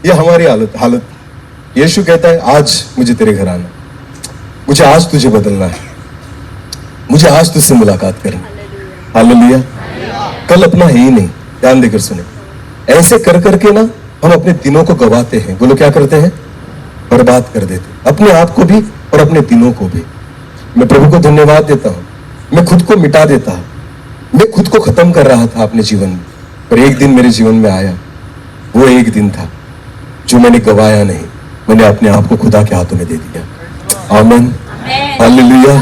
ये हमारी हालत। यीशु कहता है, आज मुझे तेरे घर आना, मुझे आज तुझे बदलना है, मुझे आज तुझसे मुलाकात करनी। हालेलुया। कल अपना है ही नहीं। ध्यान देकर सुने, ऐसे कर करके ना हम अपने दिनों को गवाते हैं। बोलो क्या करते हैं? बर्बाद कर देते, अपने आप को भी और अपने दिनों को भी। मैं प्रभु को धन्यवाद देता हूं। मैं खुद को मिटा देता हूं, मैं खुद को खत्म कर रहा था अपने जीवन में, पर एक दिन मेरे जीवन में आया। वो एक दिन था जो मैंने गवाया नहीं, मैंने अपने आप को खुदा के हाथों में दे दिया। आमीन। हालेलुया।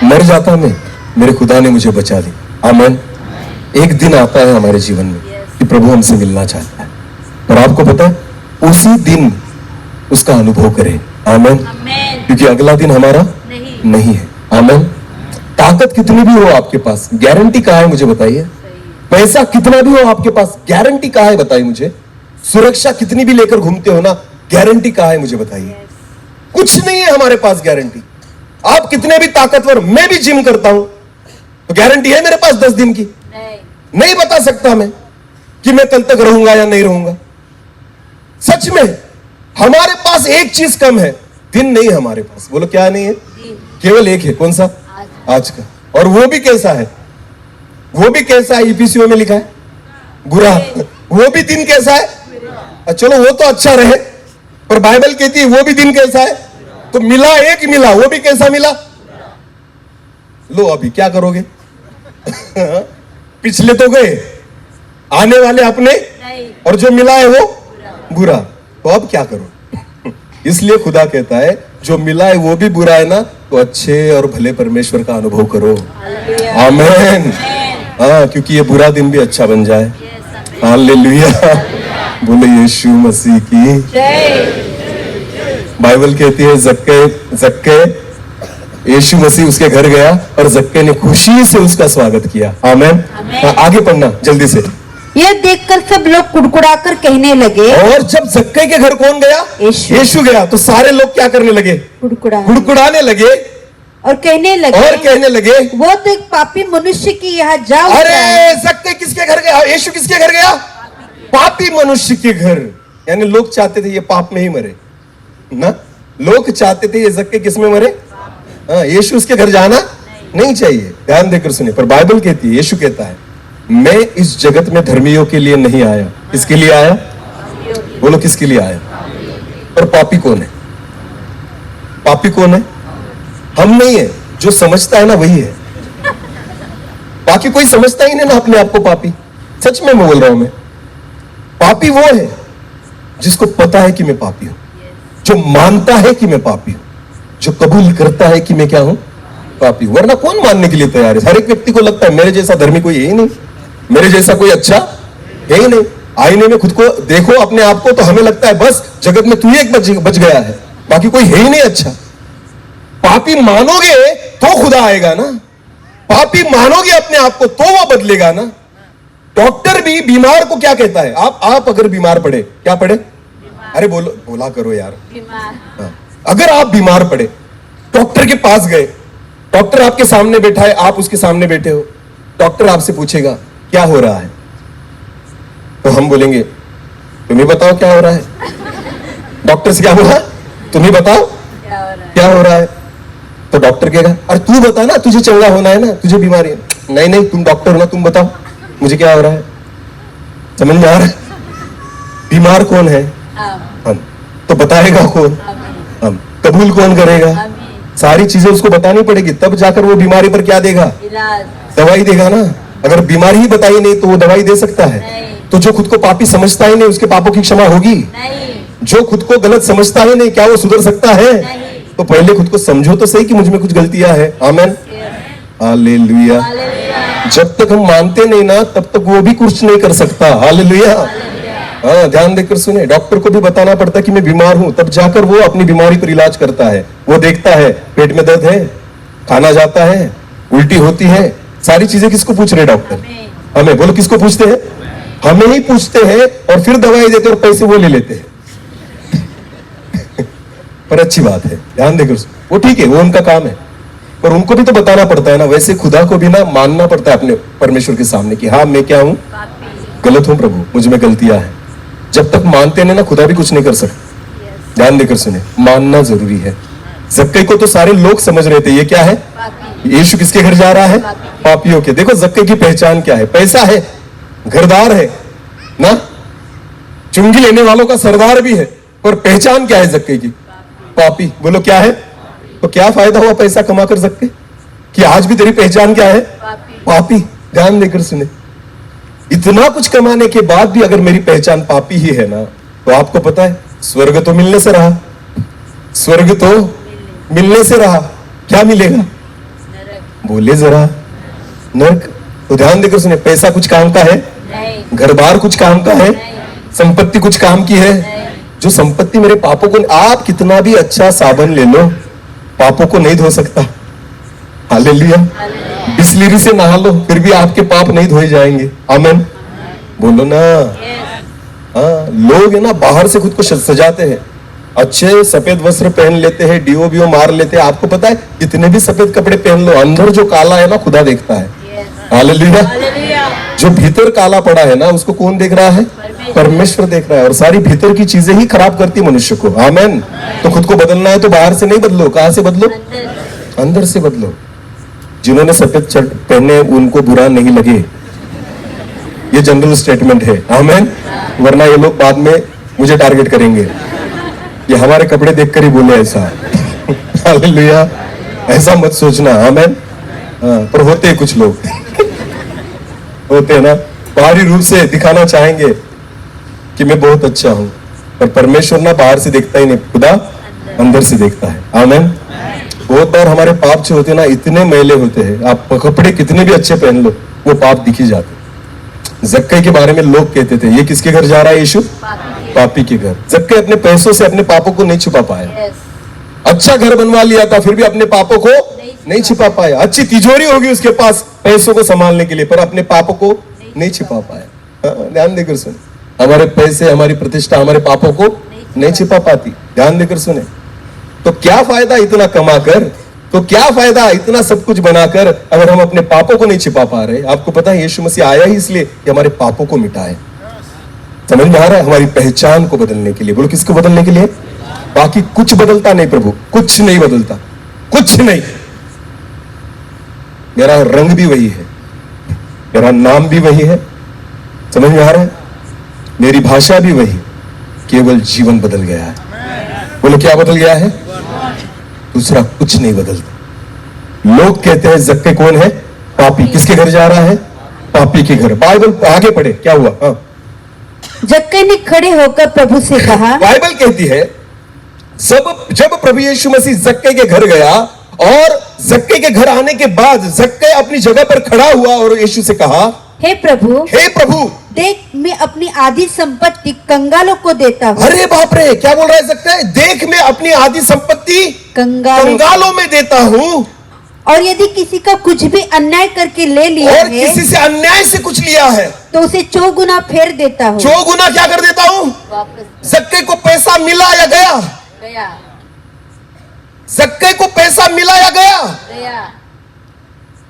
मर जाता मैं, मेरे खुदा ने मुझे बचा लिया। आमीन। एक दिन आता है हमारे जीवन में कि प्रभु हमसे मिलना चाहता है, पर आपको पता है, उसी दिन उसका अनुभव करें। आमीन। क्योंकि अगला दिन हमारा नहीं है। आमीन। ताकत कितनी भी हो आपके पास, गारंटी कहाँ है मुझे बताइए? पैसा कितना भी हो आपके पास, गारंटी कहाँ है बताइए मुझे? सुरक्षा कितनी भी लेकर घूमते हो ना, गारंटी कहाँ है मुझे बताइए? कुछ नहीं है हमारे पास गारंटी। आप कितने भी ताकतवर, मैं भी जिम करता हूं, तो गारंटी है मेरे पास 10 दिन की? नहीं बता सकता मैं कि मैं कल तक रहूंगा या नहीं रहूंगा। सच में हमारे पास एक चीज कम है, दिन नहीं है हमारे पास। बोलो क्या नहीं है? केवल एक है। कौन सा? आज का। और वो भी कैसा है? वो भी कैसा है? ईपीसीओ में लिखा है बुरा। वो भी दिन कैसा है? चलो वो तो अच्छा रहे, पर बाइबल कहती है वो भी दिन कैसा है? तो मिला, एक मिला, वो भी कैसा मिला? लो अभी क्या करोगे? पिछले तो गए, आने वाले अपने, और जो मिला है वो बुरा। तो अब क्या करो? इसलिए खुदा कहता है जो मिला है वो भी बुरा है ना, तो अच्छे और भले परमेश्वर का अनुभव करो। आमीन। हाँ, क्योंकि ये बुरा दिन भी अच्छा बन जाए। हालेलुया। बोले यीशु मसीह की बाइबल कहती है जक्के यीशु मसीह उसके घर गया और जक्के ने खुशी से उसका स्वागत किया। आमीन। आगे पढ़ना जल्दी से। यह देखकर सब लोग कुड़कुड़ाकर कहने लगे, और जब जक्कई के घर कौन गया? यीशु। यीशु गया। तो सारे लोग क्या करने लगे? कुड़कुड़ाने लगे और कहने लगे, वो तो एक पापी मनुष्य की यहाँ जा उतरा है। अरे जक्कई किसके घर गया? यीशु किसके घर गया? पापी मनुष्य के घर। यानी लोग चाहते थे ये पाप में ही मरे ना, लोग चाहते थे ये जक्कई किस में मरे? हाँ, यीशु उसके घर जाना नहीं चाहिए। ध्यान देकर सुने, पर बाइबल कहती है, यीशु कहता है, मैं इस जगत में धर्मियों के लिए नहीं आया। किसके लिए आया? बोलो किसके लिए आया? और पापी कौन है? पापी कौन है? हम नहीं है, जो समझता है ना वही है। बाकी कोई समझता ही नहीं ना अपने आप को पापी। सच में मैं बोल रहा हूं, मैं पापी वो है जिसको पता है कि मैं पापी हूं, जो मानता है कि मैं पापी हूं, जो कबूल करता है कि मैं क्या हूं? पापी। वरना कौन मानने के लिए तैयार है? हर एक व्यक्ति को लगता है मेरे जैसा धर्मी कोई है ही नहीं, मेरे जैसा कोई अच्छा है ही नहीं। आईने में खुद को देखो अपने आप को, तो हमें लगता है बस जगत में तू ही एक बच गया है, बाकी कोई है ही नहीं अच्छा। पापी मानोगे तो खुदा आएगा ना, पापी मानोगे अपने आप को तो वो बदलेगा ना। डॉक्टर भी बीमार को क्या कहता है? आप अगर बीमार पड़े, क्या पड़े? अरे बोला करो यार। हाँ, अगर आप बीमार पड़े, डॉक्टर के पास गए, डॉक्टर आपके सामने बैठा है, आप उसके सामने बैठे हो, डॉक्टर आपसे पूछेगा क्या हो रहा है, तो हम बोलेंगे तुम ही बताओ क्या हो रहा है। डॉक्टर से क्या बोला? तुम ही बताओ क्या हो रहा है। तो डॉक्टर कहेगा अरे तू बता ना, तुझे चंगा होना है ना, तुझे बीमारी है। नहीं नहीं, तुम डॉक्टर हो ना, तुम बताओ मुझे क्या हो रहा है। समझ में आ रहा है? बीमार कौन है? हम। तो बताएगा कौन? हम। कबूल कौन करेगा? सारी चीजें उसको बतानी पड़ेगी, तब जाकर वो बीमारी पर क्या देगा? दवाई देगा ना। अगर बीमारी ही बताई नहीं तो वो दवाई दे सकता है? तो जो खुद को पापी समझता ही नहीं, उसके पापों की क्षमा होगी? जो खुद को गलत समझता ही नहीं, क्या वो सुधर सकता है? तो पहले खुद को समझो तो सही कि मुझ में कुछ गलतियां हैं। आमेन, हालेलुया। जब तक हम मानते नहीं ना, तब तक वो भी कुछ नहीं कर सकता। हालेलुया। हाँ, ध्यान देकर सुने, डॉक्टर को भी बताना पड़ता है कि मैं बीमार हूं, तब जाकर वो अपनी बीमारी पर इलाज करता है। वो देखता है पेट में दर्द है, खाना जाता है, उल्टी होती है, सारी चीजें किसको पूछ रहे डॉक्टर? हमें। बोलो किसको पूछते हैं? हमें ही पूछते हैं, और फिर दवाई देते और पैसे वो ले लेते हैं। पर अच्छी बात है, ध्यान देकर, वो ठीक है, वो उनका काम है, पर उनको भी तो बताना पड़ता है ना। वैसे खुदा को भी ना मानना पड़ता है अपने परमेश्वर के सामने कि हाँ मैं क्या हूं? गलत हूं प्रभु, मुझ में गलतियां हैं। जब तक मानते नहीं ना, खुदा भी कुछ नहीं कर सकता। ध्यान देकर सुने, मानना जरूरी है। जक्कई को तो सारे लोग समझ रहे थे ये क्या है? यीशु किसके घर जा रहा है? पापियों के। देखो जक्कई की पहचान क्या है? पैसा है, घरदार है ना, चुंगी लेने वालों का सरदार भी है, पर पहचान क्या है जक्कई की? पापी। बोलो क्या है? तो क्या फायदा हुआ पैसा कमा कर जक्कई कि आज भी तेरी पहचान क्या है? पापी। ध्यान देकर सुने, इतना कुछ कमाने के बाद भी अगर मेरी पहचान पापी ही है ना, तो आपको पता है स्वर्ग तो मिलने से रहा, स्वर्ग तो मिलने से रहा, क्या मिलेगा? बोले जरा, नरक। तो ध्यान देकर सुने, पैसा कुछ काम का है? घर बार कुछ काम का है? संपत्ति कुछ काम की है? जो संपत्ति मेरे पापों को, आप कितना भी अच्छा साबन ले लो, पापों को नहीं धो सकता। हालेलुया। बिस्लेरी से नहा लो, फिर भी आपके पाप नहीं धोए जाएंगे। आमीन, बोलो ना। हाँ, लोग है ना बाहर से खुद को सजाते हैं, अच्छे सफेद वस्त्र पहन लेते हैं, डीओ मार लेते हैं। आपको पता है कितने भी सफेद कपड़े पहन लो, अंदर जो काला है ना, खुदा देखता है। हालेलुया। जो भीतर काला पड़ा है ना, उसको कौन देख रहा है? परमेश्वर देख रहा है। और सारी भीतर की चीजें ही खराब करती मनुष्य को। आमीन। तो खुद को बदलना है तो बाहर से नहीं बदलो, कहां से बदलो? अंदर से बदलो। जिन्होंने सफेद शर्ट पहने उनको बुरा नहीं लगे, ये जनरल स्टेटमेंट है। आमीन। वरना ये लोग बाद में मुझे टारगेट करेंगे, ये हमारे कपड़े देखकर ही बोले ऐसा। हालेलुया। ऐसा मत सोचना। आमीन। पर होते हैं कुछ लोग होते हैं ना, बाहरी रूप से दिखाना चाहेंगे कि मैं बहुत अच्छा हूं, पर परमेश्वर ना बाहर से देखता ही नहीं, खुदा अंदर से देखता है। आमीन। बहुत बार हमारे पाप जो होते हैं ना, इतने मैले होते हैं, आप कपड़े कितने भी अच्छे पहन लो, वो पाप दिख ही जाते। जक्कई के बारे में लोग कहते थे ये किसके घर जा रहा है? यीशु पापी के घर। जक्कई अपने पैसों से अपने पापों को नहीं छुपा पाया। अच्छा घर बनवा लिया था, फिर भी अपने पापों को नहीं छिपा पाया। अच्छी तिजोरी होगी उसके पास पैसों को संभालने के लिए, पर अपने पापों को नहीं छिपा पाया। ध्यान देकर सुने। हमारे पैसे, हमारी प्रतिष्ठा हमारे पापों को नहीं छिपा पाती। ध्यान देकर सुने। तो क्या फायदा इतना कमाकर, तो क्या फायदा इतना सब कुछ बनाकर अगर हम अपने पापों को नहीं छिपा पा रहे। आपको पता है यीशु मसीह आया ही इसलिए कि हमारे पापों को मिटाए। समझ में आ रहा है? हमारी पहचान को बदलने के लिए। बोलो किसको बदलने के लिए? बाकी कुछ बदलता नहीं प्रभु, कुछ नहीं बदलता, कुछ नहीं। मेरा रंग भी वही है, मेरा नाम भी वही है। समझ में आ रहा है? मेरी भाषा भी वही, केवल जीवन बदल गया है। बोलो क्या बदल गया है? दूसरा कुछ नहीं बदलता। लोग कहते हैं जक्के कौन है? पापी। किसके घर जा रहा है? पापी के घर। बाइबल आगे पढ़े, क्या हुआ? हाँ, जक्के ने खड़े होकर प्रभु से कहा। बाइबल कहती है जब प्रभु यीशु मसीह जक्के के घर गया और जक्के के घर आने के बाद जक्के अपनी जगह पर खड़ा हुआ और यीशु से कहा, हे प्रभु, देख मैं अपनी आधी संपत्ति कंगालों को देता हूँ। अरे बाप रे, क्या बोल रहा है जक्के? देख मैं अपनी आधी संपत्ति कंगालों में देता हूँ, और यदि किसी का कुछ भी अन्याय करके ले लिया और है, किसी से अन्याय से कुछ लिया है, तो उसे 4 गुना फेर देता हूँ। 4 गुना क्या कर देता हूँ? जक्के को पैसा मिला या गया? जक्के को पैसा मिला या गया?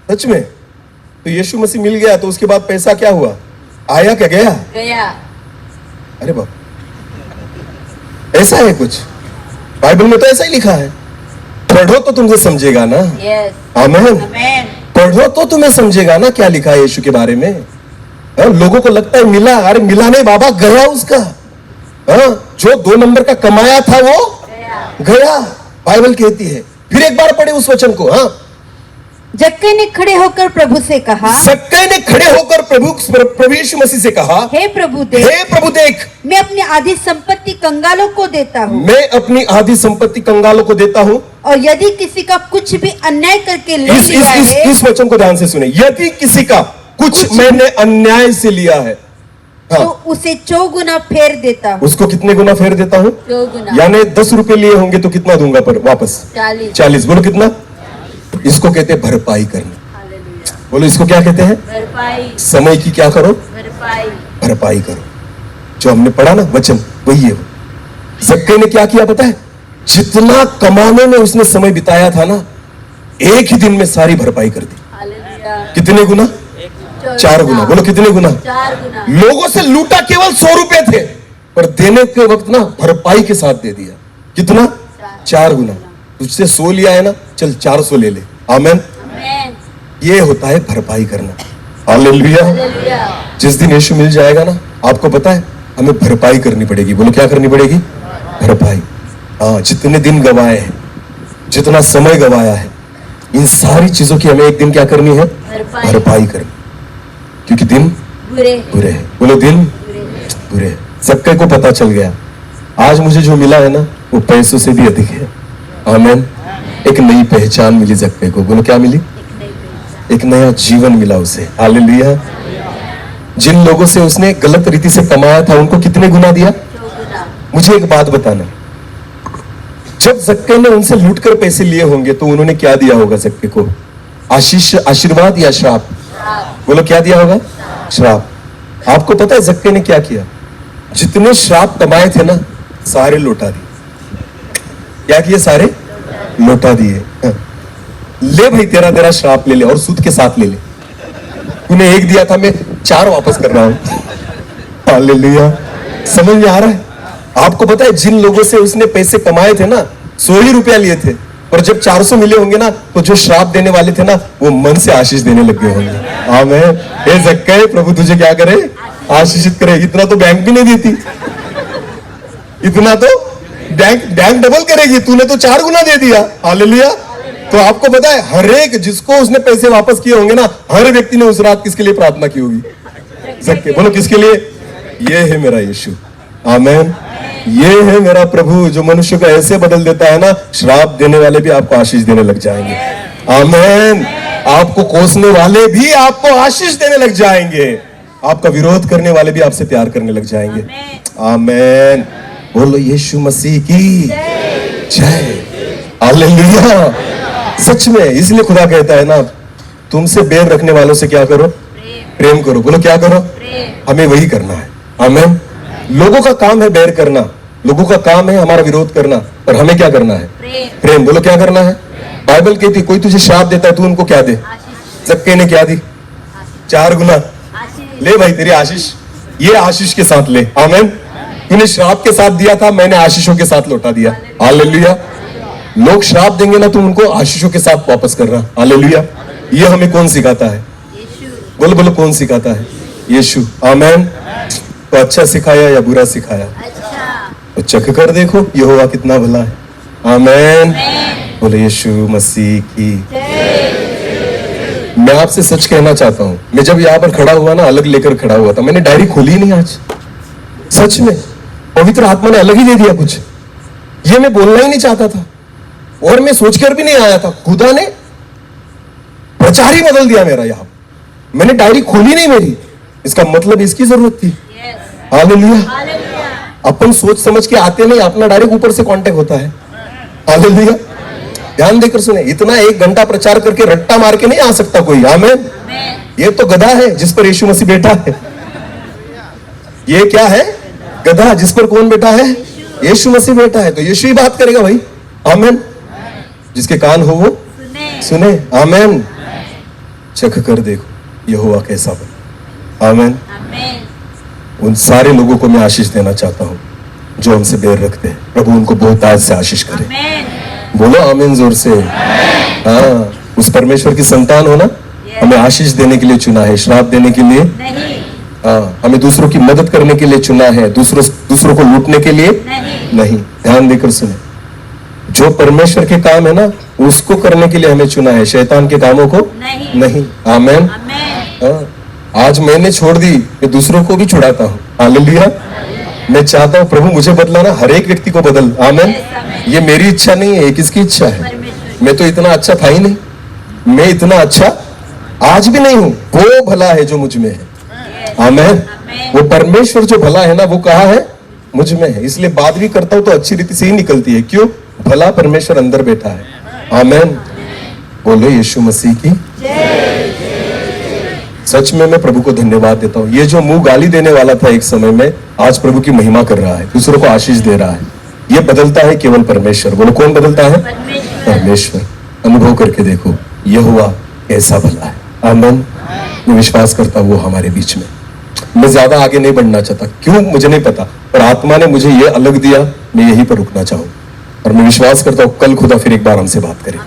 सच में? तो यीशु मसीह मिल गया तो उसके बाद पैसा क्या हुआ? आया क्या गया? अरे बाप, ऐसा है कुछ? बाइबल में तो ऐसा ही लिखा है। पढ़ो तो तुमसे समझेगा ना। आमीन। पढ़ो तो तुम्हें समझेगा ना क्या लिखा है यीशु के बारे में। लोगों को लगता है मिला, अरे मिला नहीं बाबा, गया उसका। जो 2 नंबर का कमाया था वो गया, बाइबल कहती है। फिर एक बार पढ़े उस वचन को। हाँ, जक्के ने खड़े होकर प्रभु से कहा। जक्के ने खड़े होकर प्रभु यीशु मसीह से कहा, हे प्रभु देख, मैं अपनी आधी संपत्ति कंगालों को देता हूँ। मैं अपनी आधी संपत्ति कंगालों को देता हूँ, और यदि किसी का कुछ भी अन्याय करके ले लिया है, इस वचन को ध्यान से सुने। यदि किसी का कुछ मैंने अन्याय से लिया है, हाँ, तो उसे 4 गुना फेर देता हूँ। उसको कितने गुना फेर देता हूँ? 4 गुना। यानी 10 रुपए लिए होंगे तो कितना दूंगा पर वापस? 40। बोलो कितना? इसको कहते हैं भरपाई करना। बोलो इसको क्या कहते हैं? भरपाई। समय की क्या करो? भरपाई करो। जो हमने पढ़ा ना वचन, वही है। जक्के ने क्या किया पता है? जितना कमाने में उसने समय बिताया था ना, एक ही दिन में सारी भरपाई कर दी। कितने गुना? 4 गुना। बोलो कितने गुना? 4 गुना। लोगों से लूटा केवल 100 रुपए थे, पर देने के वक्त ना भरपाई के साथ दे दिया। कितना? 4 गुना। तुझसे 100 लिया है ना, चल 400 ले ले। आमीन। ये होता है भरपाई करना। हालेलुया। जिस दिन यीशु मिल जाएगा ना, आपको पता है हमें भरपाई करनी पड़ेगी। बोलो क्या करनी पड़ेगी? भरपाई। हाँ, जितने दिन गवाए हैं, जितना समय गवाया है, इन सारी चीजों की हमें एक दिन क्या करनी है? भरपाई करनी। क्योंकि दिन बुरे हैं। बोलो दिन बुरे हैं। सबके को पता चल गया आज मुझे जो मिला है ना, वो पैसों से भी अधिक है। आमीन। एक नई पहचान मिली जक्के को। बोलो क्या मिली? एक नया जीवन मिला उसे। हालेलुया। जिन लोगों से उसने गलत रीति से कमाया था, उनको कितने गुना दिया? मुझे एक बात बताना, जब जक्के ने उनसे लूटकर पैसे लिए होंगे तो उन्होंने क्या दिया होगा जक्के को? आशीष, आशीर्वाद या श्राप? बोलो क्या दिया होगा? श्राप। आपको पता है जक्के ने क्या किया? जितने श्राप कमाए थे ना, सारे लौटा दिए। क्या किए? सारे लौटा दिए। ले भाई, तेरा श्राप ले ले, और सूद के साथ ले ले। तूने 1 दिया था, मैं 4 वापस कर रहा हूं। हालेलुया। समझ में आ रहा है? आपको पता है जिन लोगों से उसने पैसे कमाए थे ना, 100 ही रुपया लिए थे, और जब 400 मिले होंगे ना, तो जो श्राप देने वाले थे ना, वो मन से आशीष देने लग गए होंगे। आमीन। हे जक्के, प्रभु तुझे क्या करे? आशीषित करे। इतना तो बैंक भी नहीं देती, इतना तो बैंक डबल करेगी, तूने तो 4 गुना दे दिया। हालेलुया। तो आपको पता है हर एक जिसको उसने पैसे वापस किए होंगे ना, हर व्यक्ति ने उस रात किसके लिए प्रार्थना की होगी? जक्के। बोलो किसके लिए? ये है मेरा यीशु। आमीन। ये है मेरा प्रभु जो मनुष्य को ऐसे बदल देता है ना, श्राप देने वाले भी आपको आशीष देने लग जाएंगे। आमीन। आपको कोसने वाले भी आपको आशीष देने लग जाएंगे। आपका विरोध करने वाले भी आपसे प्यार करने लग जाएंगे। आमीन। बोलो यीशु मसीह की जय। हालेलुया। सच में इसलिए खुदा कहता है ना, तुमसे बैर रखने वालों से क्या करो? प्रेम करो। बोलो क्या करो? हमें वही करना है। आमीन। लोगों का काम है बैर करना, लोगों का काम है हमारा विरोध करना, पर हमें क्या करना है? प्रेम। बोलो क्या करना है? बाइबल कहती कोई तुझे श्राप देता है, तू उनको क्या दे? जक्के ने क्या दी? 4 गुना। ले भाई तेरी आशीष, ये आशीष के साथ ले। आमीन। तूने श्राप के साथ दिया था, मैंने आशीषों के साथ लौटा दिया। हालेलुया। लोग श्राप देंगे ना, तुम उनको आशीषों के साथ वापस करना। हालेलुया। ये हमें कौन सिखाता है? बोलो बोलो कौन सिखाता है? यीशु। आमीन। तो अच्छा सिखाया या बुरा सिखाया? तो चख कर देखो यहोवा कितना भला है। आमीन। बोले यीशु मसीह की। मैं आपसे सच कहना चाहता हूं, मैं जब यहाँ पर खड़ा हुआ ना, अलग लेकर खड़ा हुआ था, मैंने डायरी खोली नहीं आज। सच में पवित्र आत्मा ने अलग ही दे दिया कुछ। ये मैं बोलना ही नहीं चाहता था और मैं सोचकर भी नहीं आया था। खुदा ने प्रचार ही बदल दिया मेरा। यहाँ मैंने डायरी खोली नहीं मेरी, इसका मतलब इसकी जरूरत थी। हालेलुया। अपन सोच समझ के आते नहीं, अपना डायरेक्ट ऊपर से कांटेक्ट होता है। हालेलुया। ध्यान देकर सुने, इतना 1 घंटा प्रचार करके रट्टा मार के नहीं आ सकता कोई। आमीन। ये तो गधा है जिस पर यीशु मसीह बैठा है। ये क्या है? गधा जिस पर कौन बैठा है? यीशु मसीह बैठा है। तो यीशु ही बात करेगा भाई। आमीन। जिसके कान हो वो सुने। आमीन। चख कर देखो यहोवा कैसा बना। आमीन। उन सारे लोगों को मैं आशीष देना चाहता हूं जो हमसे बैर रखते हैं। प्रभु उनको बहुत आज से आशीष करे। बोलो आमीन जोर से। हाँ, उस परमेश्वर की संतान हो ना, हमें आशीष देने के लिए चुना है, श्राप देने के लिए हाँ, हमें दूसरों की मदद करने के लिए चुना है, दूसरों को लूटने के लिए नहीं। ध्यान देकर सुने, जो परमेश्वर के काम है ना, उसको करने के लिए हमें चुना है, शैतान के कामों को नहीं। आमीन। हाँ, आज मैंने छोड़ दी, मैं दूसरों को भी छुड़ाता हूँ। हालेलुया। मैं चाहता हूँ प्रभु मुझे बदलाना, हर एक व्यक्ति को बदल। आमीन। ये मेरी इच्छा नहीं है, किसकी इच्छा है? मैं तो इतना अच्छा था ही नहीं, मैं इतना अच्छा आज भी नहीं हूं। वो भला है जो मुझ में है। आमीन। वो परमेश्वर जो भला है ना, वो कहाँ है? मुझ में है। इसलिए बात भी करता हूं तो अच्छी रीति से ही निकलती है। क्यों? भला परमेश्वर अंदर बैठा है। आमीन। बोलो यीशु मसीह की। सच में मैं प्रभु को धन्यवाद देता हूँ। ये जो मुंह गाली देने वाला था एक समय में, आज प्रभु की महिमा कर रहा है, दूसरों को आशीष दे रहा है। ये बदलता है केवल परमेश्वर। बोलो कौन बदलता है? परमेश्वर। अनुभव करके देखो यहोवा कैसा भला है। आमीन। मैं विश्वास करता हूँ वो हमारे बीच में। मैं ज्यादा आगे नहीं बढ़ना चाहता, क्यों मुझे नहीं पता, पर आत्मा ने मुझे ये अलग दिया, मैं यहीं पर रुकना चाहूँ। और मैं विश्वास करता हूँ कल खुदा फिर एक बार हमसे बात करे।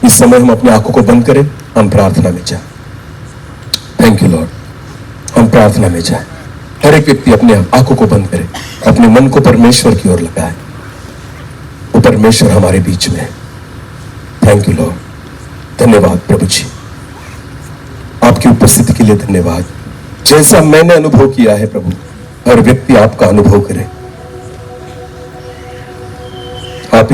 इस समय हम अपनी आंखों को बंद करें, हम प्रार्थना में जाए। Thank you Lord. हम प्रार्थना में जाए। हर एक व्यक्ति अपने आंखों को बंद करे, अपने मन को परमेश्वर की ओर लगाए। वो परमेश्वर हमारे बीच में है। Thank you Lord. धन्यवाद प्रभु जी, आपकी उपस्थिति के लिए धन्यवाद। जैसा मैंने अनुभव किया है प्रभु, हर व्यक्ति आपका अनुभव करे। आप